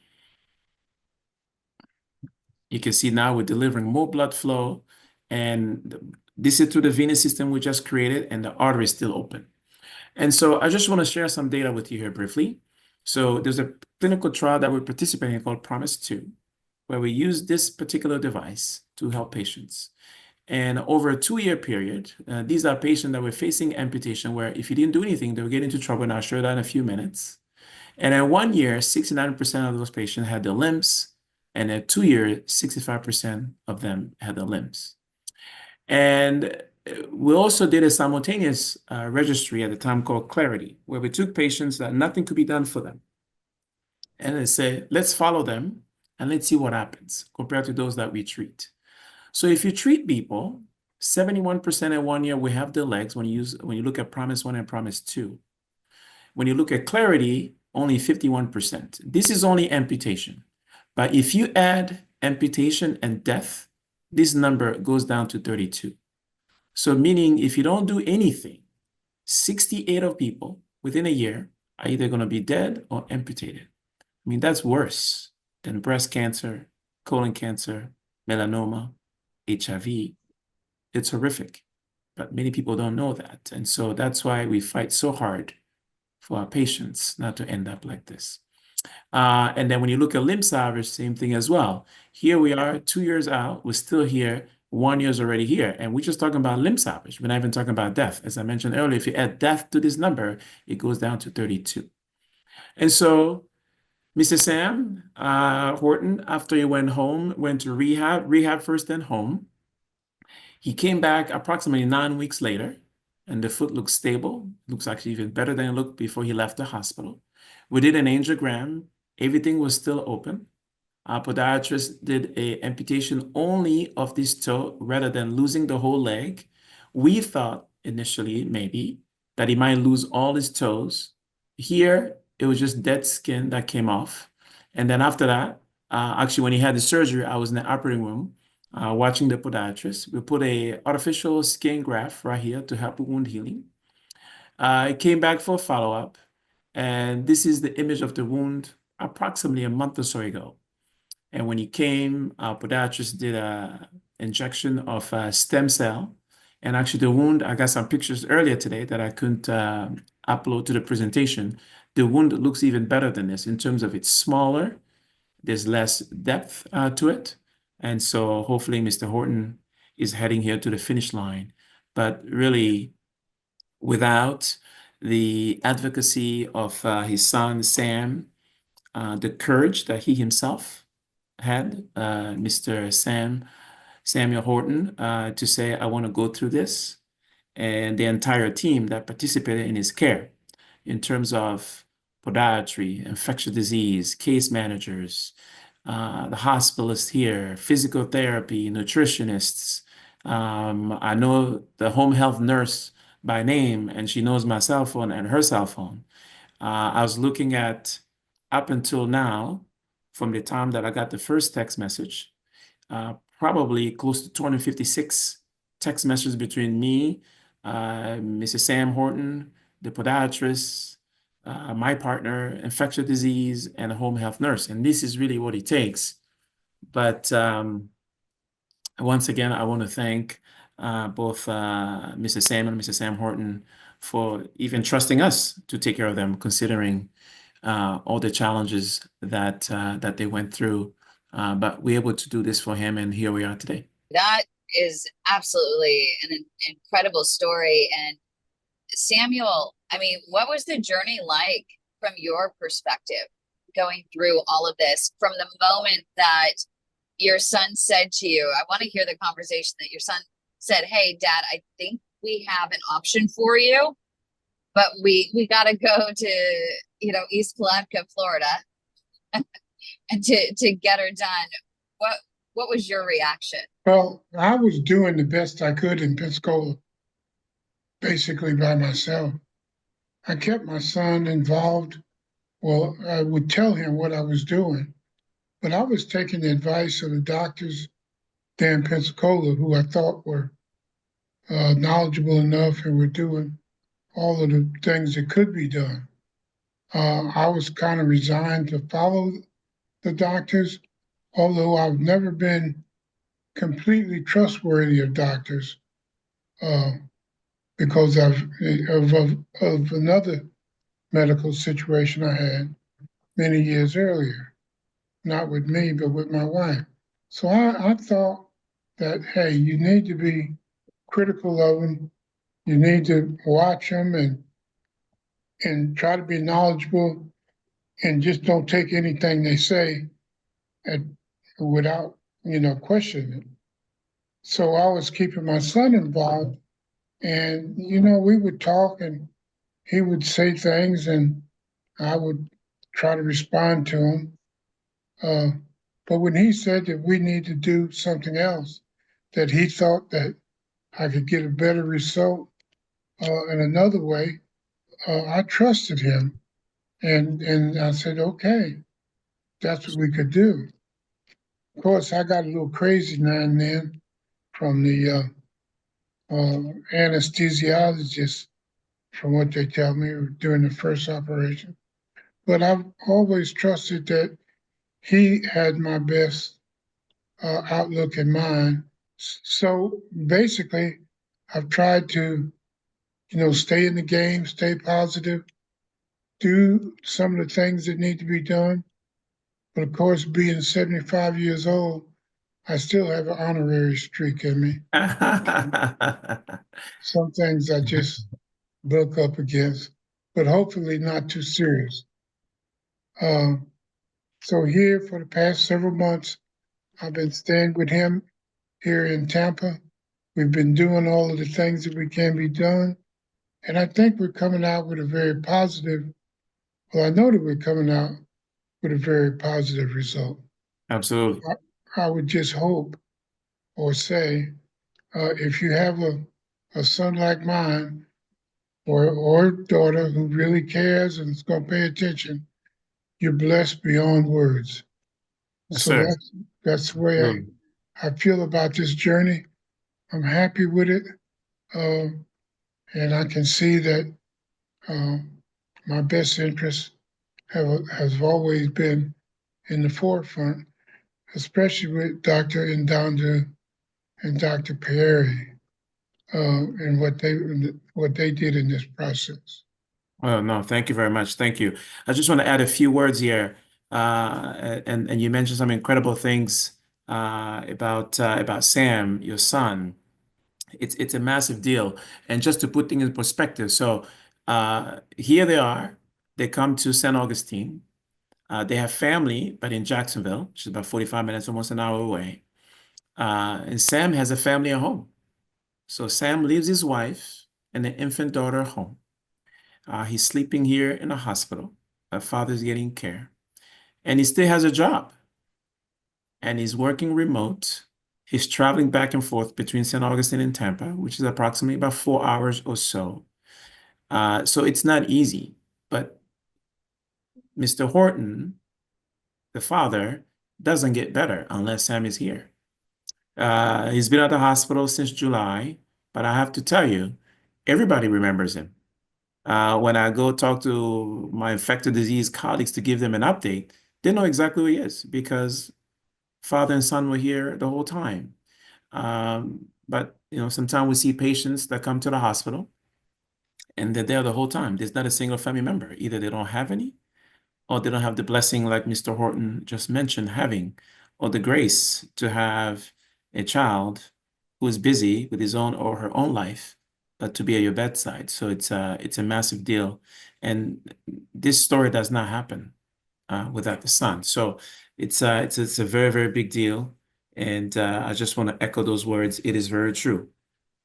You can see now we're delivering more blood flow, and this is through the venous system we just created, and the artery is still open. And so I just want to share some data with you here briefly. So there's a clinical trial that we're participating in called PROMISE-2, where we use this particular device to help patients. And over a 2-year period, these are patients that were facing amputation, where if you didn't do anything, they would get into trouble, and I'll show that in a few minutes. And in 1 year, 69% of those patients had their limbs, and in 2 years, 65% of them had their limbs. And we also did a simultaneous registry at the time called Clarity, where we took patients that nothing could be done for them. And they said, let's follow them and let's see what happens compared to those that we treat. So if you treat people, 71% in 1 year we have their legs when you look at PROMISE-1 and PROMISE-2. When you look at Clarity, only 51%. This is only amputation. But if you add amputation and death, this number goes down to 32. So meaning if you don't do anything, 68 of people within a year are either going to be dead or amputated. I mean, that's worse than breast cancer, colon cancer, melanoma, HIV. It's horrific, but many people don't know that. And so that's why we fight so hard for our patients not to end up like this. And then when you look at limb salvage, same thing as well. Here we are 2 years out, we're still here, 1 year is already here. And we're just talking about limb salvage. We're not even talking about death. As I mentioned earlier, if you add death to this number, it goes down to 32. And so Mr. Sam Horton, after he went home, went to rehab first, then home. He came back approximately 9 weeks later, and the foot looks stable. Looks actually even better than it looked before he left the hospital. We did an angiogram. Everything was still open. Our podiatrist did an amputation only of this toe rather than losing the whole leg. We thought initially maybe that he might lose all his toes. Here, it was just dead skin that came off. And then after that, actually when he had the surgery, I was in the operating room watching the podiatrist. We put a artificial skin graft right here to help with wound healing. It came back for a follow-up. And this is the image of the wound approximately a month or so ago. And when he came, our podiatrist did an injection of stem cell. And actually the wound, I got some pictures earlier today that I couldn't upload to the presentation. The wound looks even better than this in terms of it's smaller. There's less depth to it. And so hopefully Mr. Horton is heading here to the finish line. But really, without the advocacy of his son, Sam, the courage that he himself had, Mr. Samuel Horton, to say, I want to go through this, and the entire team that participated in his care in terms of podiatry, infectious disease, case managers, the hospitalists here, physical therapy, nutritionists. I know the home health nurse by name, and she knows my cell phone and her cell phone. I was looking at up until now, from the time that I got the first text message, probably close to 256 text messages between me, Mrs. Sam Horton, the podiatrist, my partner, infectious disease, and a home health nurse. And this is really what it takes. But once again, I want to thank both Mr. Sam and Mr. Sam Horton for even trusting us to take care of them, considering all the challenges that that they went through. But we're able to do this for him, and here we are today. That is absolutely an incredible story. And Samuel, I mean, what was the journey like from your perspective, going through all of this from the moment that your son said to you, I want to hear the conversation that your son said, hey, Dad, I think we have an option for you, but we got to go to, you know, East Palatka, Florida and to get her done. What was your reaction? Well, I was doing the best I could in Pensacola, basically by myself. I kept my son involved. Well, I would tell him what I was doing, but I was taking the advice of the doctors there in Pensacola who I thought were knowledgeable enough and were doing all of the things that could be done. I was kind of resigned to follow the doctors, although I've never been completely trustworthy of doctors because of another medical situation I had many years earlier, not with me, but with my wife. So I thought that, hey, you need to be critical of them. You need to watch them and try to be knowledgeable and just don't take anything they say without, questioning it. So I was keeping my son involved, and, we would talk and he would say things and I would try to respond to him. But when he said that we need to do something else, that he thought that I could get a better result in another way, I trusted him. And I said, okay, that's what we could do. Of course, I got a little crazy now and then from the anesthesiologist, from what they tell me during the first operation. But I've always trusted that he had my best outlook in mind. So basically, I've tried to, stay in the game, stay positive, do some of the things that need to be done. But of course, being 75 years old, I still have an honorary streak in me. Some things I just buck up against, but hopefully not too serious. So here for the past several months, I've been staying with him here in Tampa. We've been doing all of the things that we can be done. And I think we're coming out with a very positive, well, I know that we're coming out with a very positive result. Absolutely. I would just hope or say, if you have a son like mine or a daughter who really cares and is going to pay attention, you're blessed beyond words. Yes, So sir. that's the way I feel about this journey. I'm happy with it. And I can see that my best interests has always been in the forefront, especially with Dr. N'Dandu and Dr. P.A.D. And what they did in this process. Well, no, thank you very much. Thank you. I just want to add a few words here. And you mentioned some incredible things about Sam, your son. It's a massive deal. And just to put things in perspective, so here they are. They come to St. Augustine. They have family, but in Jacksonville, which is about 45 minutes, almost an hour away. And Sam has a family at home. So Sam leaves his wife and an infant daughter at home. He's sleeping here in a hospital. Her father's getting care. And he still has a job. And he's working remote. He's traveling back and forth between St. Augustine and Tampa, which is approximately about 4 hours or so. So it's not easy. But Mr. Horton, the father, doesn't get better unless Sam is here. He's been at the hospital since July, but I have to tell you, everybody remembers him. When I go talk to my infectious disease colleagues to give them an update, they know exactly who he is because father and son were here the whole time. But sometimes we see patients that come to the hospital and they're there the whole time. There's not a single family member. Either they don't have any, or they don't have the blessing, like Mr. Horton just mentioned, having, or the grace to have a child who is busy with his own or her own life, to be at your bedside. So it's a massive deal. And this story does not happen without the son. So it's a very, very big deal. And I just want to echo those words. It is very true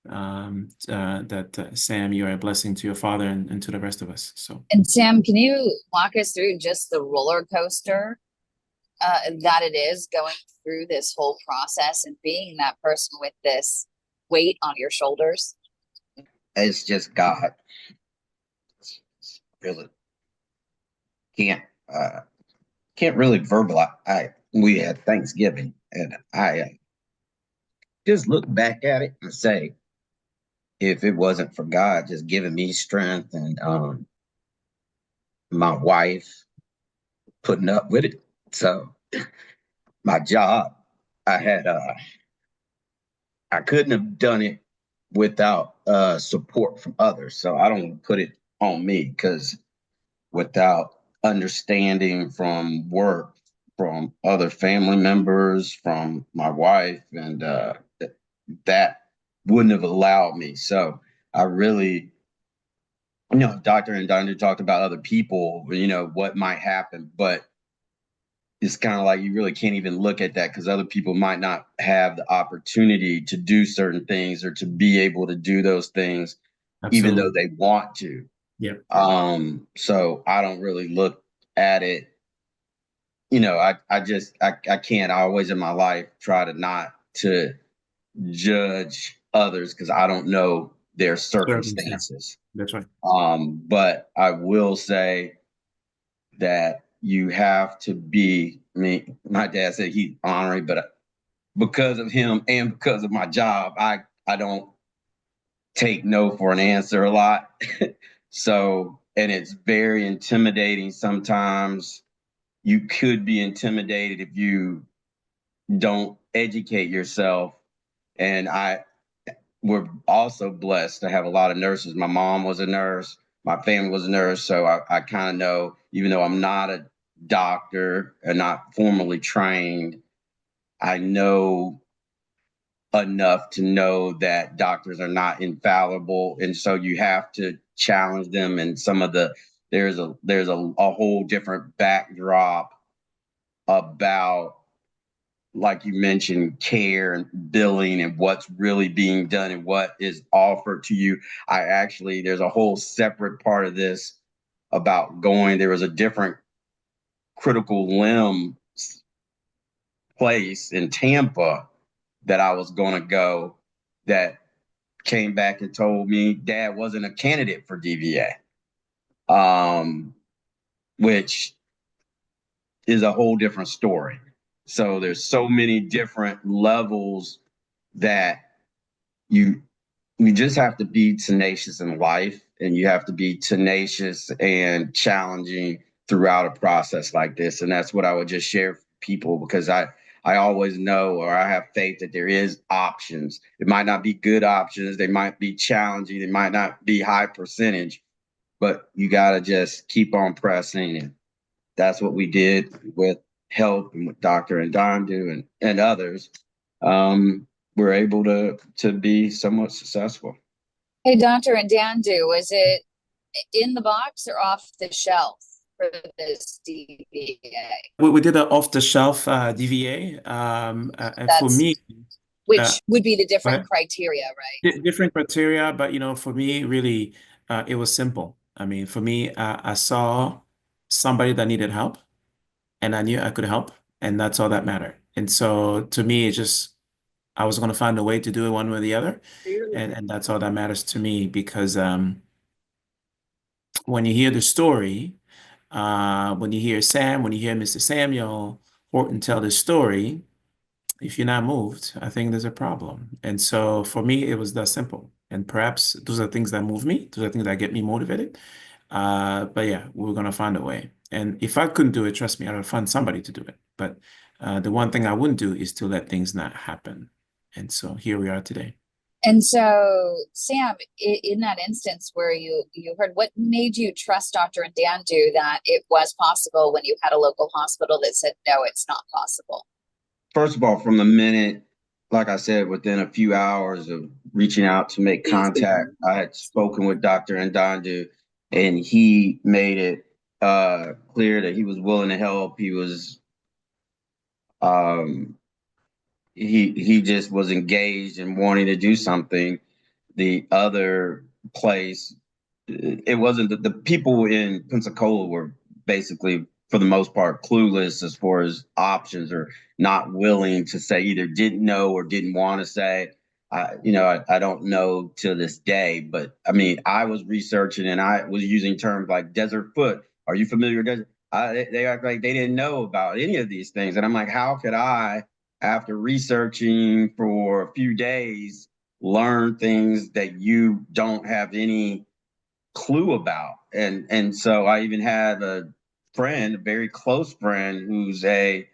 that Sam, you are a blessing to your father and to the rest of us. So, And Sam, can you walk us through just the roller coaster that it is going through this whole process and being that person with this weight on your shoulders? It's just God. Really can't really verbalize. We had Thanksgiving, and I just look back at it and say, if it wasn't for God just giving me strength and my wife putting up with it, so my job, I couldn't have done it without support from others. So I don't put it on me, because without understanding from work, from other family members, from my wife, and that wouldn't have allowed me. So I really, Dr. N'Dandu talked about other people, what might happen, but it's kind of like you really can't even look at that, because other people might not have the opportunity to do certain things or to be able to do those things, even though they want to. Yeah. So I don't really look at it. I can't always in my life try to not to judge others, because I don't know their circumstances. That's right. But I will say that you have to be, my dad said he's honorary, but because of him and because of my job, I don't take no for an answer a lot. So, and it's very intimidating sometimes. You could be intimidated if you don't educate yourself. And we're also blessed to have a lot of nurses. My mom was a nurse. My family was a nurse. So I kind of know, even though I'm not a doctor and not formally trained, I know enough to know that doctors are not infallible. And so you have to challenge them. And there's a whole different backdrop about, like you mentioned, care and billing and what's really being done and what is offered to you. There's a whole separate part of this about there was a different critical limb place in Tampa that I was going to go, that came back and told me Dad wasn't a candidate for DVA, which is a whole different story. So there's so many different levels that you just have to be tenacious in life, and you have to be tenacious and challenging throughout a process like this. And that's what I would just share with people, because I always know, or I have faith that there is options. It might not be good options. They might be challenging. They might not be high percentage, but you got to just keep on pressing. And that's what we did with help and with Dr. N'Dandu and others. We're able to be somewhat successful. Hey, Dr. N'Dandu, was it in the box or off the shelf for this DVA? We did an off-the-shelf DVA. And for me, which would be the different criteria, right? Different criteria, but for me, really, it was simple. I mean, for me, I saw somebody that needed help, and I knew I could help, and that's all that mattered. And so, to me, I was going to find a way to do it one way or the other, and that's all that matters to me. Because when you hear the story, when you hear Sam, when you hear Mr. Samuel Horton tell the story, if you're not moved, I think there's a problem. And so for me, it was that simple. And perhaps those are things that move me. Those are things that get me motivated. But yeah, we're gonna find a way. And if I couldn't do it, trust me, I would find somebody to do it. But the one thing I wouldn't do is to let things not happen. And so here we are today. And so, Sam, in that instance where you heard, what made you trust Dr. N'Dandu that it was possible when you had a local hospital that said, no, it's not possible? First of all, from the minute, like I said, within a few hours of reaching out to make contact, I had spoken with Dr. N'Dandu, and he made it clear that he was willing to help. He was, he just was engaged and wanting to do something. The other place, it wasn't the people in Pensacola were basically, for the most part, clueless as far as options, or not willing to say, either didn't know or didn't want to say. I don't know to this day, but I mean, I was researching and I was using terms like desert foot. Are you familiar with desert? They act like they didn't know about any of these things. And I'm like, how could I, after researching for a few days, learn things that you don't have any clue about? And so I even had a friend, a very close friend, who's a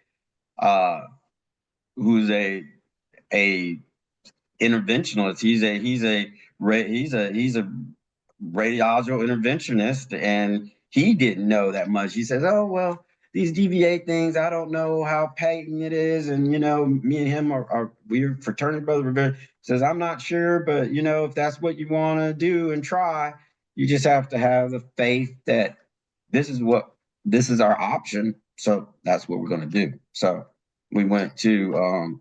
interventionalist. He's a radiological interventionist, and he didn't know that much. He says, oh, well, these DVA things, I don't know how patent it is. And, me and him are we're fraternity brother. Says, I'm not sure, but, if that's what you want to do and try, you just have to have the faith that this is our option. So that's what we're going to do. So we went to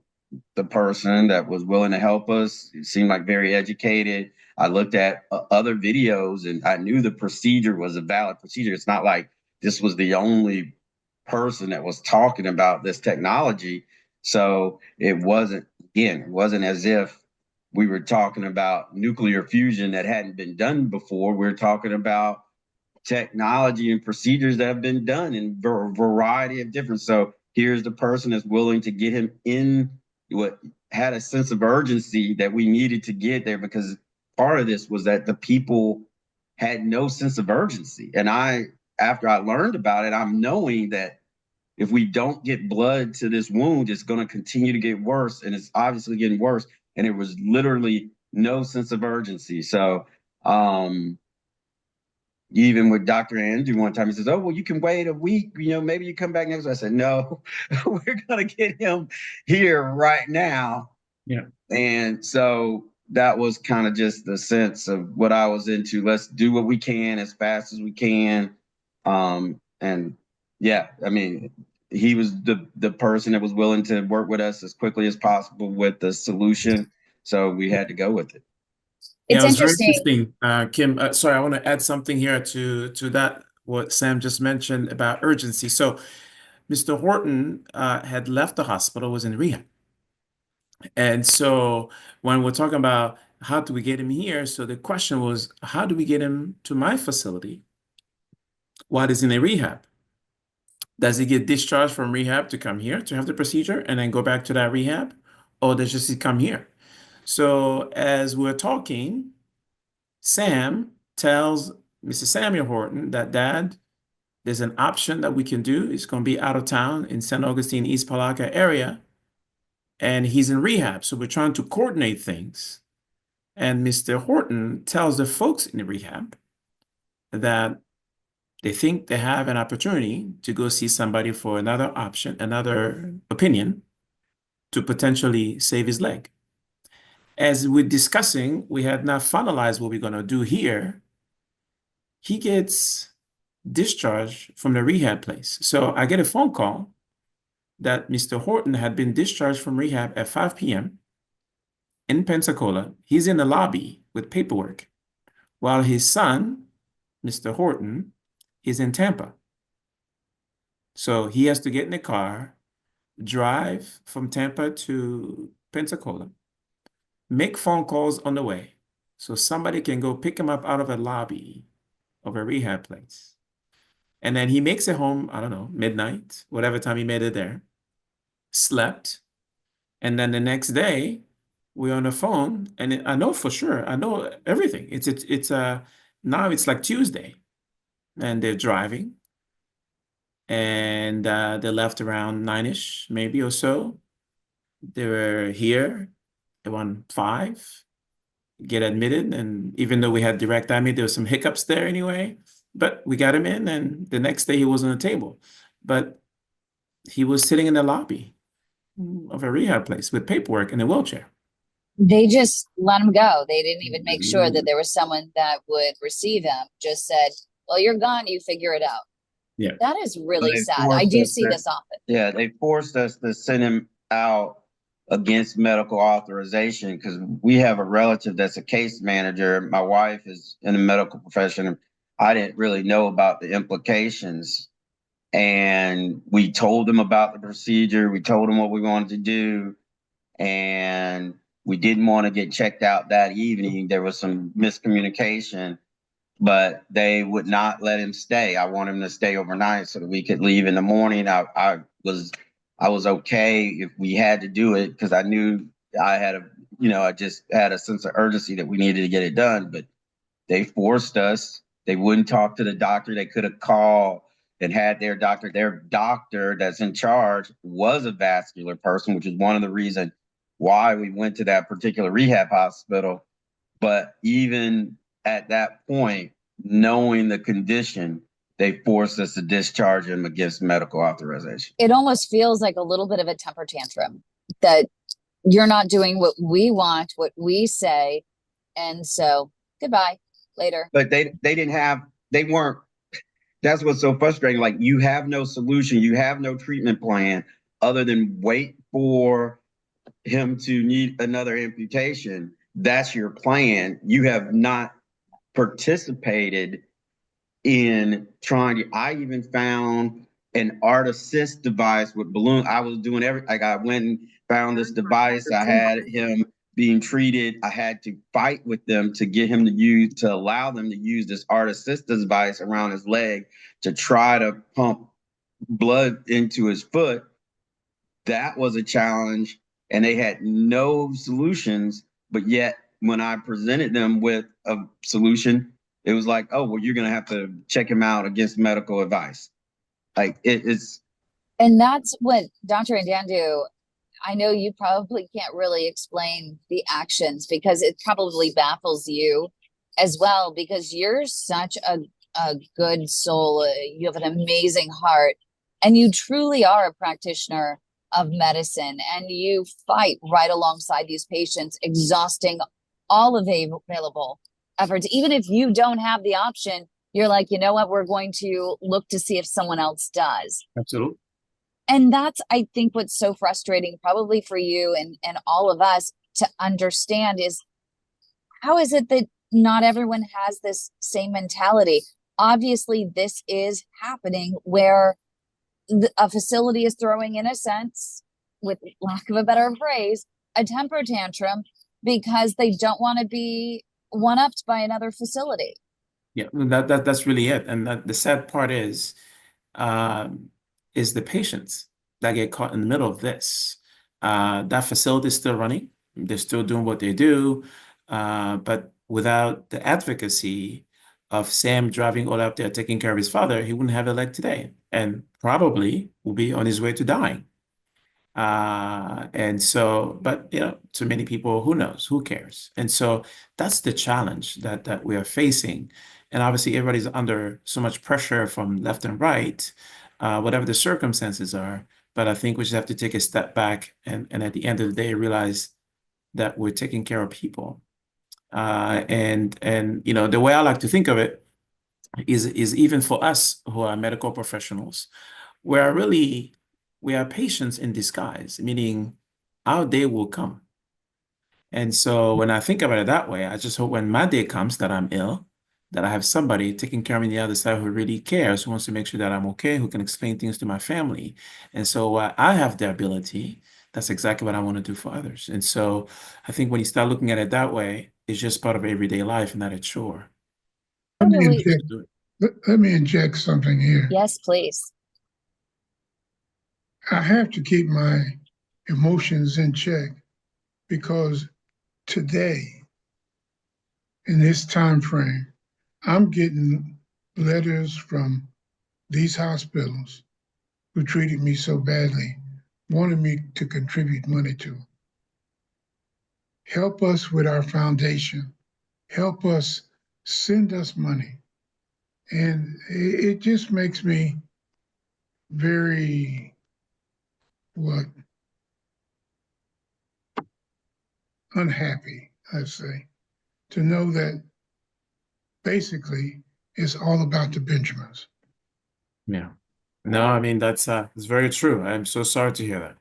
the person that was willing to help us. It seemed like very educated. I looked at other videos and I knew the procedure was a valid procedure. It's not like this was the only person that was talking about this technology. So it wasn't as if we were talking about nuclear fusion that hadn't been done before. We're talking about technology and procedures that have been done in a variety of different. So here's the person that's willing to get him in, what had a sense of urgency that we needed to get there, because part of this was that the people had no sense of urgency. And after I learned about it, I'm knowing that if we don't get blood to this wound, it's going to continue to get worse. And it's obviously getting worse. And there was literally no sense of urgency. So, even with Dr. N'Dandu one time, he says, oh, well, you can wait a week, maybe you come back next week. I said, no, we're going to get him here right now. Yeah. And so that was kind of just the sense of what I was into. Let's do what we can as fast as we can. And yeah, I mean, he was the person that was willing to work with us as quickly as possible with the solution. So we had to go with it. It's was very interesting. Kim. Sorry, I want to add something here to that, what Sam just mentioned about urgency. So Mr. Horton had left the hospital, was in rehab. And so when we're talking about how do we get him here, so the question was, how do we get him to my facility while he's in a rehab? Does he get discharged from rehab to come here to have the procedure and then go back to that rehab? Or does he come here? So as we're talking, Sam tells Mr. Samuel Horton that, Dad, there's an option that we can do. It's going to be out of town in St. Augustine, East Palatka area. And he's in rehab. So we're trying to coordinate things. And Mr. Horton tells the folks in the rehab that they think they have an opportunity to go see somebody for another option, another opinion to potentially save his leg. As we're discussing, we had not finalized what we're going to do here. He gets discharged from the rehab place. So I get a phone call that Mr. Horton had been discharged from rehab at 5 p.m. in Pensacola. He's in the lobby with paperwork, while his son, Mr. Horton, is in Tampa. So he has to get in the car, drive from Tampa to Pensacola, make phone calls on the way so somebody can go pick him up out of a lobby of a rehab place. And then he makes it home, I don't know, midnight, whatever time he made it there, slept, And then the next day, we're on the phone, and I know for sure, I know everything. Now it's like Tuesday, and they're driving, and they left around 9-ish, maybe or so. They were here around 5, get admitted, and even though we had direct admit, there was some hiccups there anyway, but we got him in, and the next day he was on the table. But he was sitting in the lobby of a rehab place with paperwork in a wheelchair. They just let him go. They didn't even make sure that there was someone that would receive him. Just said, well, you're gone, you figure it out. Yeah. That is really They sad. I forced do us see to- this often. Yeah, they forced us to send him out against medical authorization because we have a relative that's a case manager. My wife is in the medical profession. I didn't really know about the implications. And we told them about the procedure. We told them what we wanted to do. And we didn't want to get checked out that evening. There was some miscommunication, but they would not let him stay. I want him to stay overnight so that we could leave in the morning. I was okay if we had to do it because I knew I just had a sense of urgency that we needed to get it done. But they forced us. They wouldn't talk to the doctor. They could have called and had their doctor. Their doctor that's in charge was a vascular person, which is one of the reasons why we went to that particular rehab hospital. But even at that point, knowing the condition, they forced us to discharge him against medical authorization. It almost feels like a little bit of a temper tantrum that you're not doing what we want, what we say. And so goodbye, later. But they weren't, that's what's so frustrating. Like, you have no solution. You have no treatment plan other than wait for him to need another amputation. That's your plan. You have not participated in trying to. I even found an art assist device with balloon. I was doing I went and found this device. I had him being treated. I had to fight with them to get him to allow them to use this art assist device around his leg to try to pump blood into his foot. That was a challenge, and they had no solutions. But yet, when I presented them with a solution, it was like, oh, well, you're going to have to check him out against medical advice. Like, it's. And that's what Dr. N'Dandu, I know you probably can't really explain the actions because it probably baffles you as well, because you're such a good soul. You have an amazing heart, and you truly are a practitioner of medicine, and you fight right alongside these patients, exhausting all available efforts. Even if you don't have the option, you're like, you know what, we're going to look to see if someone else does. Absolutely. And that's, I think, what's so frustrating probably for you and all of us to understand is, how is it that not everyone has this same mentality? Obviously, this is happening where a facility is throwing, in a sense, with lack of a better phrase, a temper tantrum because they don't want to be one-upped by another facility. Yeah, that's really it. And the sad part is the patients that get caught in the middle of this. That facility is still running. They're still doing what they do. But without the advocacy of Sam driving all up there, taking care of his father, he wouldn't have a leg today and probably will be on his way to dying. And so, but to many people, who knows, who cares? And so that's the challenge that we are facing. And obviously everybody's under so much pressure from left and right, whatever the circumstances are. But I think we just have to take a step back and at the end of the day, realize that we're taking care of people. And the way I like to think of it is even for us who are medical professionals, we are patients in disguise, meaning our day will come. And so when I think about it that way, I just hope when my day comes that I'm ill, that I have somebody taking care of me on the other side who really cares, who wants to make sure that I'm okay, who can explain things to my family. And so I have the ability, that's exactly what I want to do for others. And so I think when you start looking at it that way, it's just part of everyday life and not a chore. Let me inject something here. Yes, please. I have to keep my emotions in check, because today, in this time frame, I'm getting letters from these hospitals who treated me so badly, wanting me to contribute money to. Help us with our foundation. Help us, send us money. And it just makes me very, unhappy, I'd say, to know that basically it's all about the Benjamins. Yeah. No, I mean, that's very true. I'm so sorry to hear that.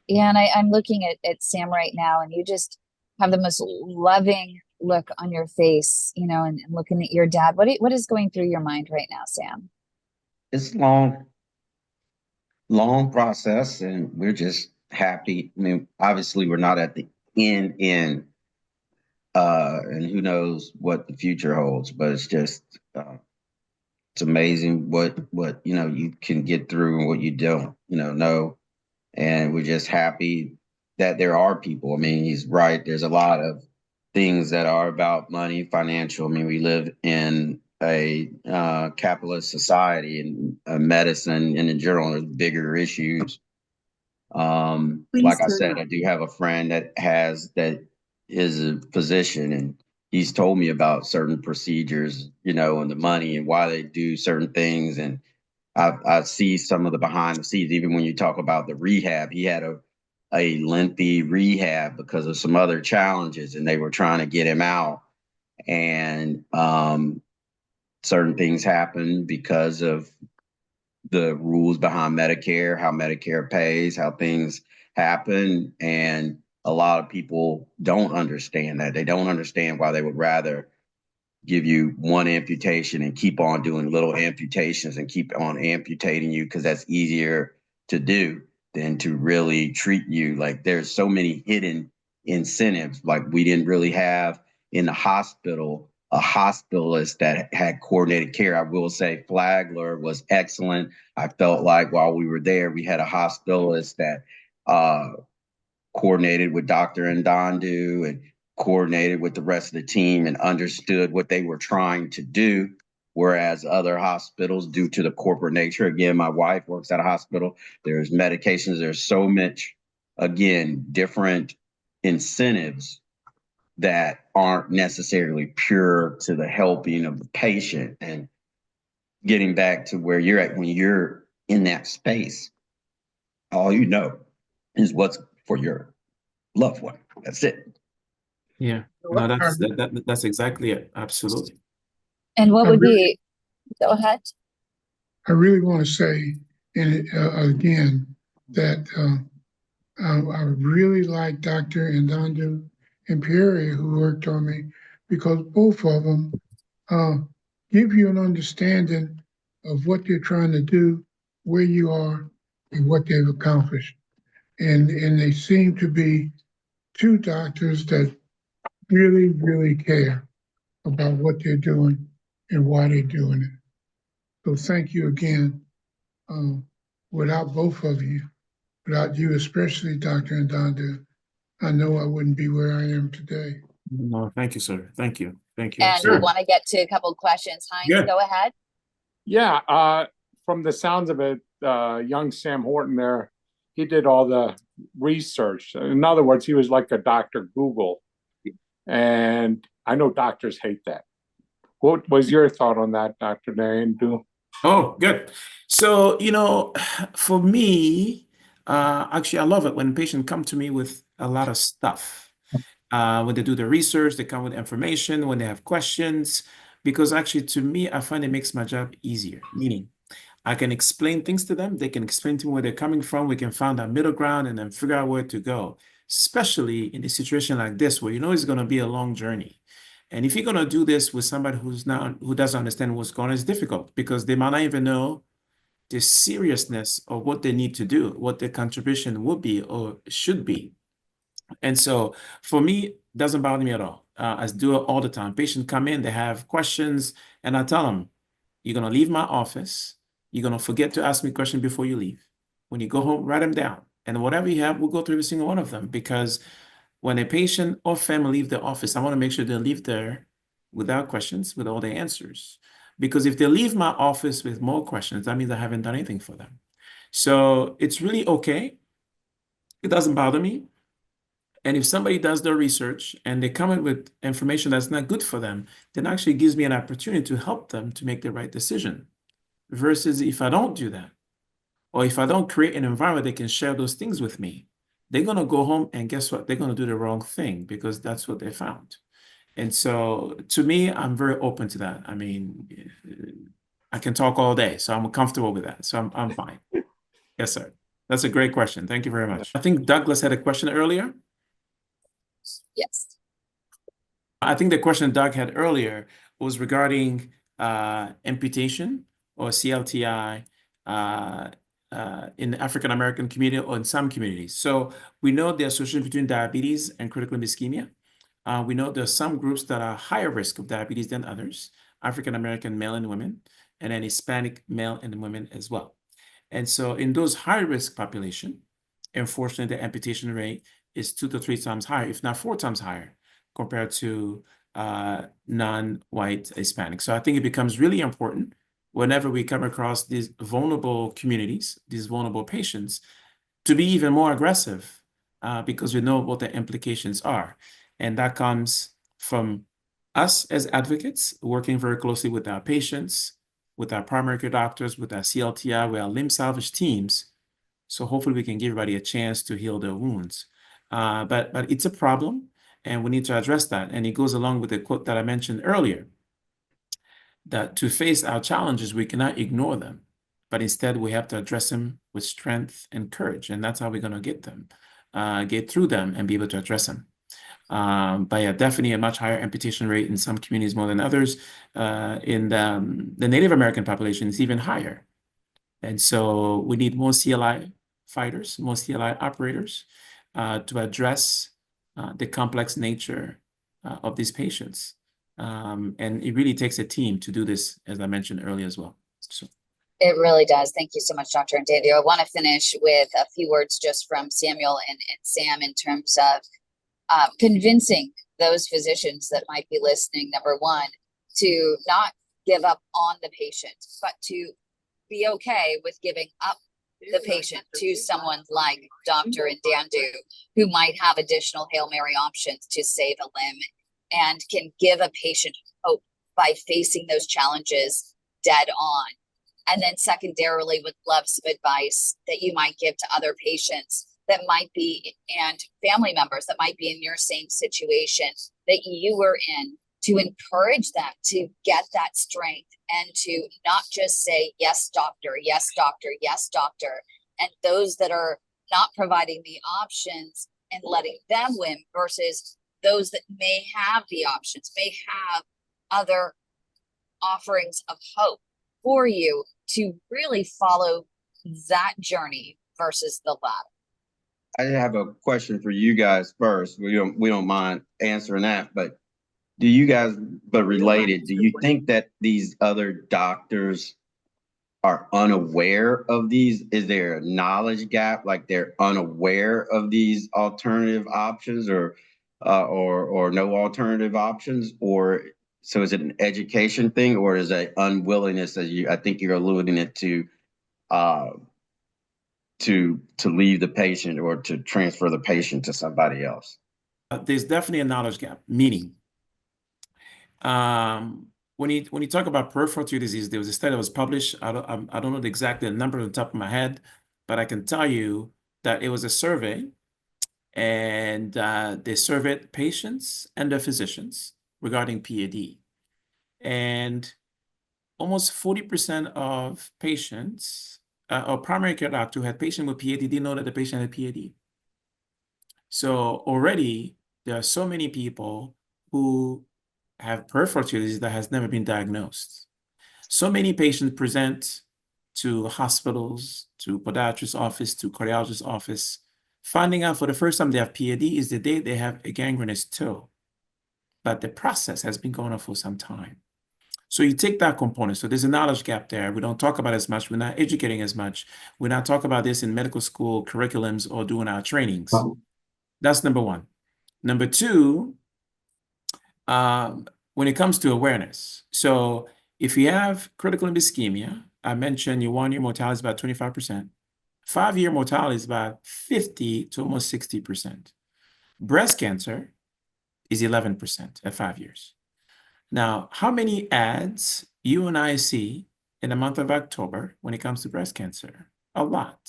Yeah, and I'm looking at Sam right now, and you just have the most loving look on your face, you know, and looking at your dad. What is going through your mind right now, Sam? It's long process, and we're just happy. I mean, obviously we're not at the end, and who knows what the future holds, but it's just, it's amazing what, you can get through and what you don't, know. And we're just happy that there are people. I mean, he's right. There's a lot of things that are about money, financial. I mean, we live in a capitalist society, and medicine and in general, there's bigger issues. Like I said, I do have a friend that is a physician, and he's told me about certain procedures, and the money and why they do certain things. And I see some of the behind the scenes. Even when you talk about the rehab, he had a lengthy rehab because of some other challenges, and they were trying to get him out. And certain things happen because of the rules behind Medicare, how Medicare pays, how things happen. And a lot of people don't understand that. They don't understand why they would rather give you one amputation and keep on doing little amputations and keep on amputating you, because that's easier to do than to really treat you. Like, there's so many hidden incentives. Like, we didn't really have in the hospital a hospitalist that had coordinated care. I will say Flagler was excellent. I felt like while we were there, we had a hospitalist that coordinated with Dr. N'Dandu and coordinated with the rest of the team and understood what they were trying to do. Whereas other hospitals, due to the corporate nature, again, my wife works at a hospital, there's medications, there's so much, again, different incentives that aren't necessarily pure to the helping of the patient. And getting back to where you're at, when you're in that space, all you know is what's for your loved one. That's it. Yeah. No, that's exactly it. Absolutely. And what would be, go ahead. I really want to say, again, that I really like Dr. N'Dandu and P.A.D, who worked on me, because both of them give you an understanding of what they're trying to do, where you are, and what they've accomplished. And they seem to be two doctors that really, really care about what they're doing and why they're doing it. So thank you again. Without both of you, without you, especially Dr. N'Dandu, I know I wouldn't be where I am today. No, thank you, sir. Thank you. Thank you. And we want to get to a couple of questions. Heinz, go ahead. Yeah, from the sounds of it, young Sam Horton there, he did all the research. In other words, he was like a Dr. Google. And I know doctors hate that. What was your thought on that, Dr. N'Dandu? Oh, good. So, for me, actually, I love it when patients come to me with a lot of stuff. When they do the research, they come with information, when they have questions, because actually, to me, I find it makes my job easier. Meaning, I can explain things to them. They can explain to me where they're coming from. We can find that middle ground and then figure out where to go, especially in a situation like this, where it's going to be a long journey. And if you're going to do this with somebody who doesn't understand what's going on, it's difficult, because they might not even know the seriousness of what they need to do, what their contribution would be or should be. And so for me, it doesn't bother me at all. I do it all the time. Patients come in, they have questions, and I tell them, you're going to leave my office. You're going to forget to ask me questions before you leave. When you go home, write them down. And whatever you have, we'll go through every single one of them, because when a patient or family leave the office, I want to make sure they leave there without questions, with all the answers. Because if they leave my office with more questions, that means I haven't done anything for them. So it's really okay. It doesn't bother me. And if somebody does their research and they come in with information that's not good for them, then actually gives me an opportunity to help them to make the right decision. Versus if I don't do that, or if I don't create an environment they can share those things with me, they're going to go home and guess what? They're going to do the wrong thing because that's what they found. And so to me, I'm very open to that. I mean, I can talk all day, so I'm comfortable with that. So I'm fine. Yes, sir. That's a great question. Thank you very much. I think Douglas had a question earlier. Yes. I think the question Doug had earlier was regarding amputation or CLTI in the African American community or in some communities. So we know the association between diabetes and critical limb ischemia. We know there are some groups that are higher risk of diabetes than others, African American male and women, and then Hispanic male and women as well. And so in those high risk population, unfortunately, the amputation rate is 2 to 3 times higher, if not 4 times higher, compared to non-white Hispanic. So I think it becomes really important whenever we come across these vulnerable communities, these vulnerable patients, to be even more aggressive because we know what the implications are. And that comes from us as advocates, working very closely with our patients, with our primary care doctors, with our CLTI, with our limb salvage teams. So hopefully we can give everybody a chance to heal their wounds. But it's a problem, and we need to address that. And it goes along with the quote that I mentioned earlier, that to face our challenges, we cannot ignore them, but instead we have to address them with strength and courage. And that's how we're going to get through them and be able to address them. But yeah, definitely a much higher amputation rate in some communities more than others. In the Native American population, it's even higher. And so we need more CLI fighters, more CLI operators to address the complex nature of these patients. And it really takes a team to do this, as I mentioned earlier as well. So. It really does. Thank you so much, Dr. N'Dandu. I want to finish with a few words just from Samuel and Sam in terms of convincing those physicians that might be listening, number one, to not give up on the patient, but to be okay with giving up the patient to someone like Dr. N'Dandu, who might have additional Hail Mary options to save a limb and can give a patient hope by facing those challenges dead on. And then secondarily, would love some advice that you might give to other patients that might be, and family members that might be in your same situation that you were in, to encourage them to get that strength and to not just say, yes, doctor, yes, doctor, yes, doctor. And those that are not providing the options and letting them win versus those that may have the options, may have other offerings of hope for you to really follow that journey versus the latter. I have a question for you guys first. We don't mind answering that, but do you guys, but related, do you think that these other doctors are unaware of these? Is there a knowledge gap, like they're unaware of these alternative options or no alternative options? Or so is it an education thing, or is it unwillingness, as I think you're alluding it to leave the patient or to transfer the patient to somebody else? There's definitely a knowledge gap, meaning when you talk about peripheral artery disease, there was a study that was published. I don't know the exact number on the top of my head, but I can tell you that it was a survey, and they surveyed patients and their physicians regarding P.A.D. And almost 40% of patients or primary care doctor who had patient with P.A.D. didn't know that the patient had P.A.D. So already there are so many people who have peripheral artery disease that has never been diagnosed. So many patients present to hospitals, to podiatrist's office, to cardiologist's office, finding out for the first time they have P.A.D. is the day they have a gangrenous toe. But the process has been going on for some time. So you take that component. So there's a knowledge gap there. We don't talk about it as much. We're not educating as much. We're not talking about this in medical school curriculums or doing our trainings. That's number one. Number two, when it comes to awareness. So if you have critical limb ischemia, I mentioned your 1 year mortality is about 25%. 5 year mortality is about 50 to almost 60%. Breast cancer is 11% at 5 years. Now, how many ads you and I see in the month of October when it comes to breast cancer? A lot.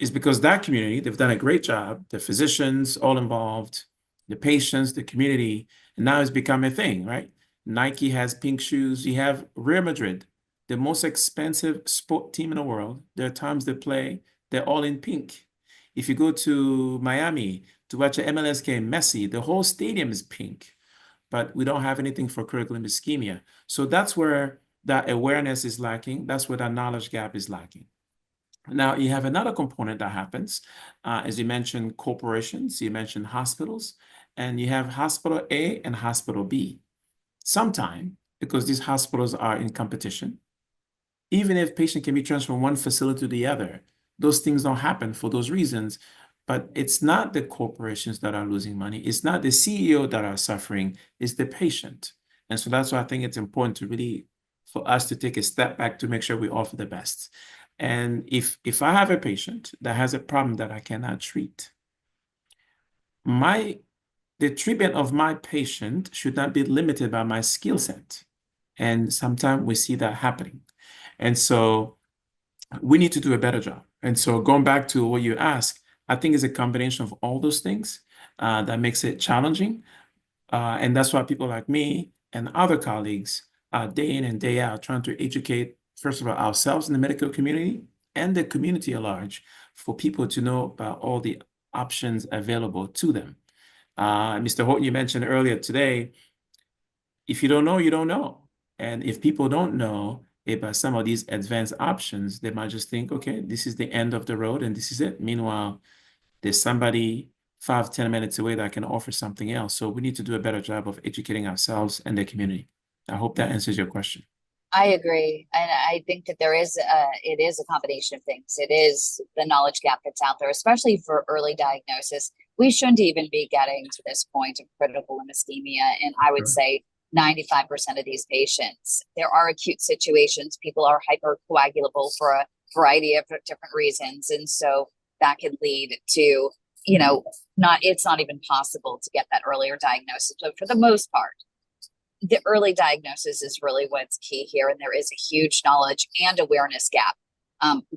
It's because that community, they've done a great job, the physicians all involved, the patients, the community, and now it's become a thing, right? Nike has pink shoes. You have Real Madrid, the most expensive sport team in the world. There are times they play, they're all in pink. If you go to Miami to watch an MLS game, Messi, the whole stadium is pink, but we don't have anything for critical limb ischemia. So that's where that awareness is lacking. That's where that knowledge gap is lacking. Now, you have another component that happens, as you mentioned, corporations, you mentioned hospitals, and you have hospital A and hospital B. Sometime, because these hospitals are in competition, even if patient can be transferred from one facility to the other, those things don't happen for those reasons. But it's not the corporations that are losing money. It's not the CEO that are suffering. It's the patient. And so that's why I think it's important to really, for us to take a step back to make sure we offer the best. And if I have a patient that has a problem that I cannot treat, the treatment of my patient should not be limited by my skill set. And sometimes we see that happening. And so we need to do a better job. And so going back to what you asked, I think it's a combination of all those things that makes it challenging. And that's why people like me and other colleagues are day in and day out trying to educate, first of all, ourselves in the medical community and the community at large for people to know about all the options available to them. Mr. Horton, you mentioned earlier today, if you don't know, you don't know. And if people don't know about some of these advanced options, they might just think, okay, this is the end of the road and this is it. Meanwhile, there's somebody 5-10 minutes away that can offer something else. So we need to do a better job of educating ourselves and the community. I hope that answers your question. I agree. And I think that it is a combination of things. It is the knowledge gap that's out there, especially for early diagnosis. We shouldn't even be getting to this point of critical limb ischemia. And I would say 95% of these patients, there are acute situations. People are hypercoagulable for a variety of different reasons. And so that can lead to, it's not even possible to get that earlier diagnosis. But for the most part, the early diagnosis is really what's key here. And there is a huge knowledge and awareness gap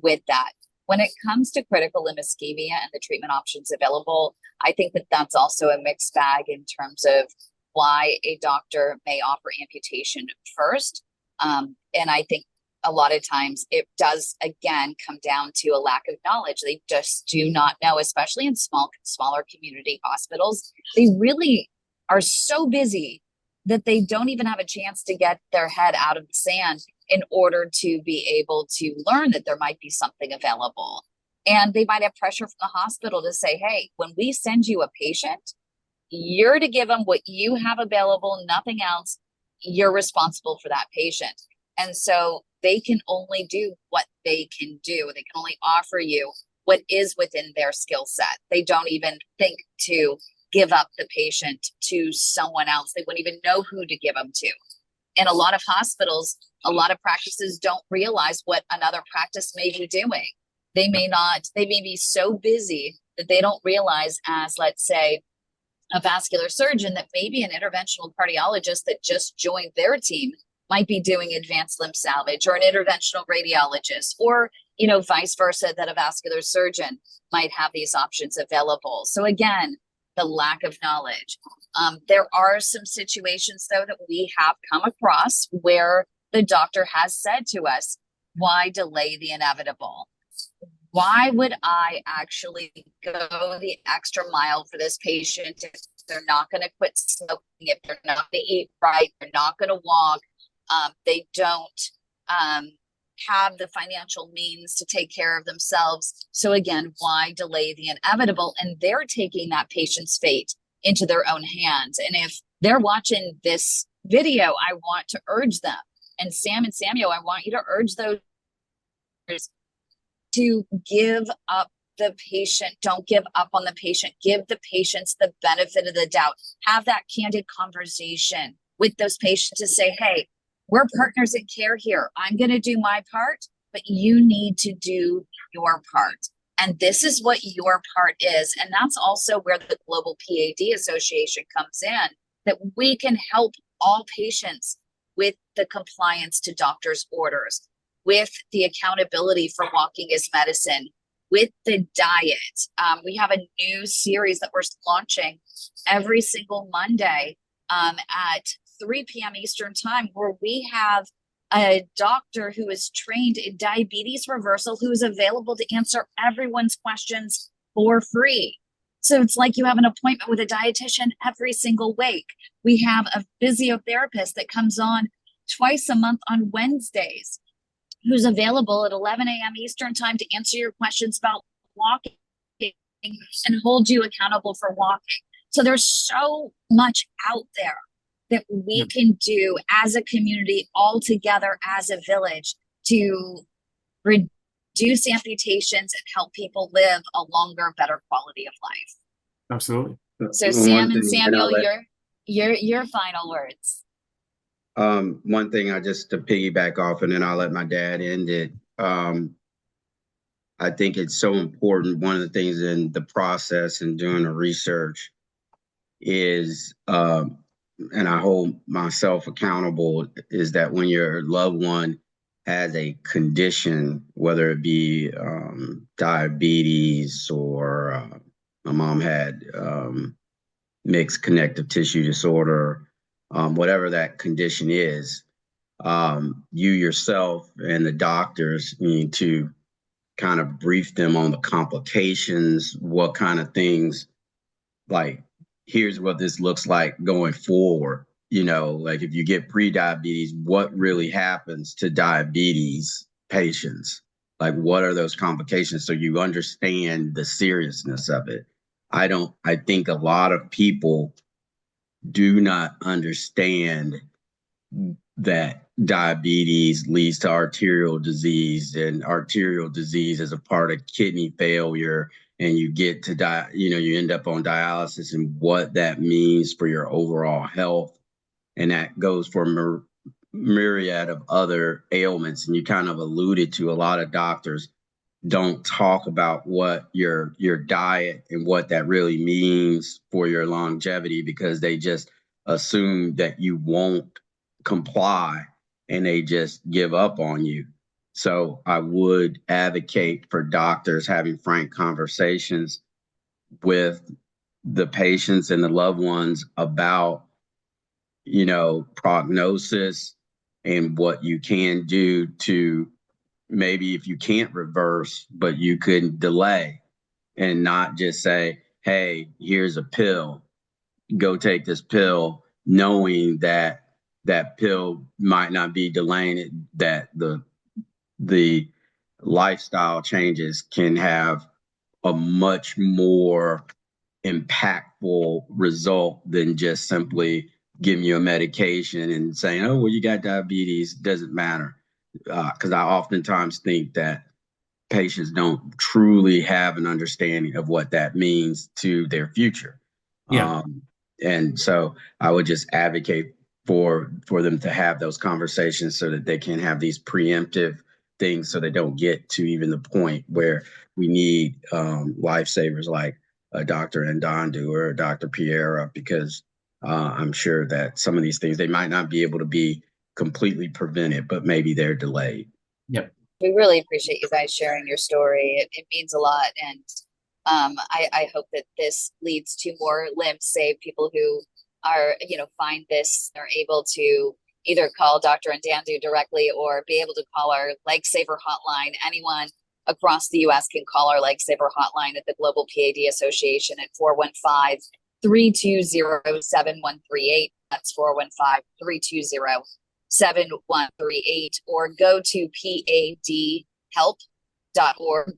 with that. When it comes to critical limb ischemia and the treatment options available, I think that that's also a mixed bag in terms of why a doctor may offer amputation first. And I think a lot of times it does, again, come down to a lack of knowledge. They just do not know, especially in smaller community hospitals. They really are so busy that they don't even have a chance to get their head out of the sand in order to be able to learn that there might be something available. And they might have pressure from the hospital to say, hey, when we send you a patient, you're to give them what you have available, nothing else. You're responsible for that patient. And so they can only do what they can do. They can only offer you what is within their skill set. They don't even think to give up the patient to someone else. They wouldn't even know who to give them to. In a lot of hospitals, a lot of practices don't realize what another practice may be doing. They may be so busy that they don't realize, as let's say, a vascular surgeon, that maybe an interventional cardiologist that just joined their team might be doing advanced limb salvage, or an interventional radiologist, or vice versa, that a vascular surgeon might have these options available. So again, the lack of knowledge. There are some situations, though, that we have come across where the doctor has said to us, why delay the inevitable? Why would I actually go the extra mile for this patient if they're not going to quit smoking, if they're not going to eat right, they're not going to walk, they don't have the financial means to take care of themselves? So again, why delay the inevitable? And they're taking that patient's fate into their own hands. And if they're watching this video, I want to urge them And Sam and Samuel, I want you to urge those to give up the patient. Don't give up on the patient. Give the patients the benefit of the doubt. Have that candid conversation with those patients to say, hey, we're partners in care here. I'm going to do my part, but you need to do your part. And this is what your part is. And that's also where the Global P.A.D. Association comes in, that we can help all patients with the compliance to doctor's orders, with the accountability for walking as medicine, with the diet. We have a new series that we're launching every single Monday at 3 p.m. Eastern time, where we have a doctor who is trained in diabetes reversal, who is available to answer everyone's questions for free. So it's like you have an appointment with a dietitian every single week. We have a physiotherapist that comes on twice a month on Wednesdays, who's available at 11 a.m. Eastern time to answer your questions about walking and hold you accountable for walking. So there's so much out there that we can do as a community, all together as a village, to reduce amputations and help people live a longer, better quality of life. Absolutely. So Sam and Samuel, your final words. One thing I just to piggyback off, and then I'll let my dad end it. I think it's so important. One of the things in the process and doing the research is, and I hold myself accountable, is that when your loved one has a condition, whether it be diabetes or my mom had mixed connective tissue disorder, whatever that condition is, you yourself and the doctors need to kind of brief them on the complications, what kind of things, like, here's what this looks like going forward. You know, like if you get pre-diabetes, what really happens to diabetes patients? Like, what are those complications? So you understand the seriousness of it. I think a lot of people do not understand that diabetes leads to arterial disease, and arterial disease is a part of kidney failure, and you get to you end up on dialysis, and what that means for your overall health. And that goes for a myriad of other ailments. And you kind of alluded to, a lot of doctors don't talk about what your diet and what that really means for your longevity, because they just assume that you won't comply and they just give up on you. So I would advocate for doctors having frank conversations with the patients and the loved ones about, prognosis and what you can do to, maybe if you can't reverse, but you could delay, and not just say, hey, here's a pill, go take this pill, knowing that that pill might not be delaying it, that the lifestyle changes can have a much more impactful result than just simply giving you a medication and saying, oh, well, you got diabetes, doesn't matter. Because I oftentimes think that patients don't truly have an understanding of what that means to their future. Yeah. And so I would just advocate for them to have those conversations so that they can have these preemptive things, so they don't get to even the point where we need lifesavers like a Dr. N'Dandu or a Dr. Piera, because I'm sure that some of these things, they might not be able to be completely prevented, but maybe they're delayed. Yep. We really appreciate you guys sharing your story. It means a lot. And I hope that this leads to more limbs saved, people who are, find this, are able to either call Dr. N'Dandu directly or be able to call our Leg Saver Hotline. Anyone across the U.S. can call our Leg Saver Hotline at the Global P.A.D. Association at 415-320-7138. That's 415-320-7138, or go to padhelp.org.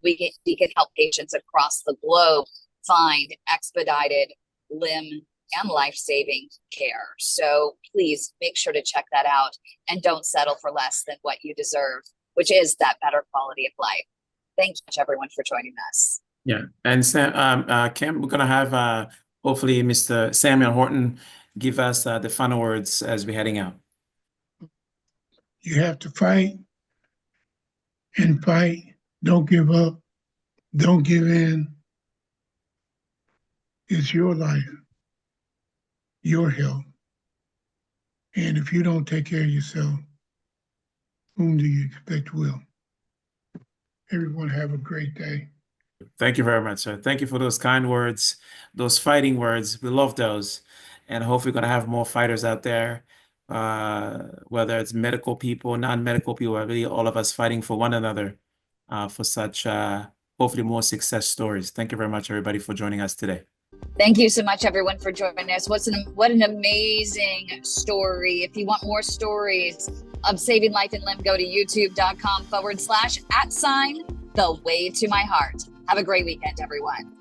We can help patients across the globe find expedited limb and life-saving care. So please make sure to check that out and don't settle for less than what you deserve, which is that better quality of life. Thank you everyone for joining us. Yeah, and Kim, we're gonna have hopefully Mr. Samuel Horton give us the final words as we're heading out. You have to fight and fight. Don't give up. Don't give in. It's your life, your health. And if you don't take care of yourself, whom do you expect will? Everyone have a great day. Thank you very much, sir. Thank you for those kind words, those fighting words. We love those. And hopefully we're going to have more fighters out there, whether it's medical people, non-medical people, really all of us fighting for one another for such, hopefully more success stories. Thank you very much, everybody, for joining us today. Thank you so much, everyone, for joining us. What an amazing story. If you want more stories of saving life and limb, go to youtube.com/@The Way to My Heart. Have a great weekend, everyone.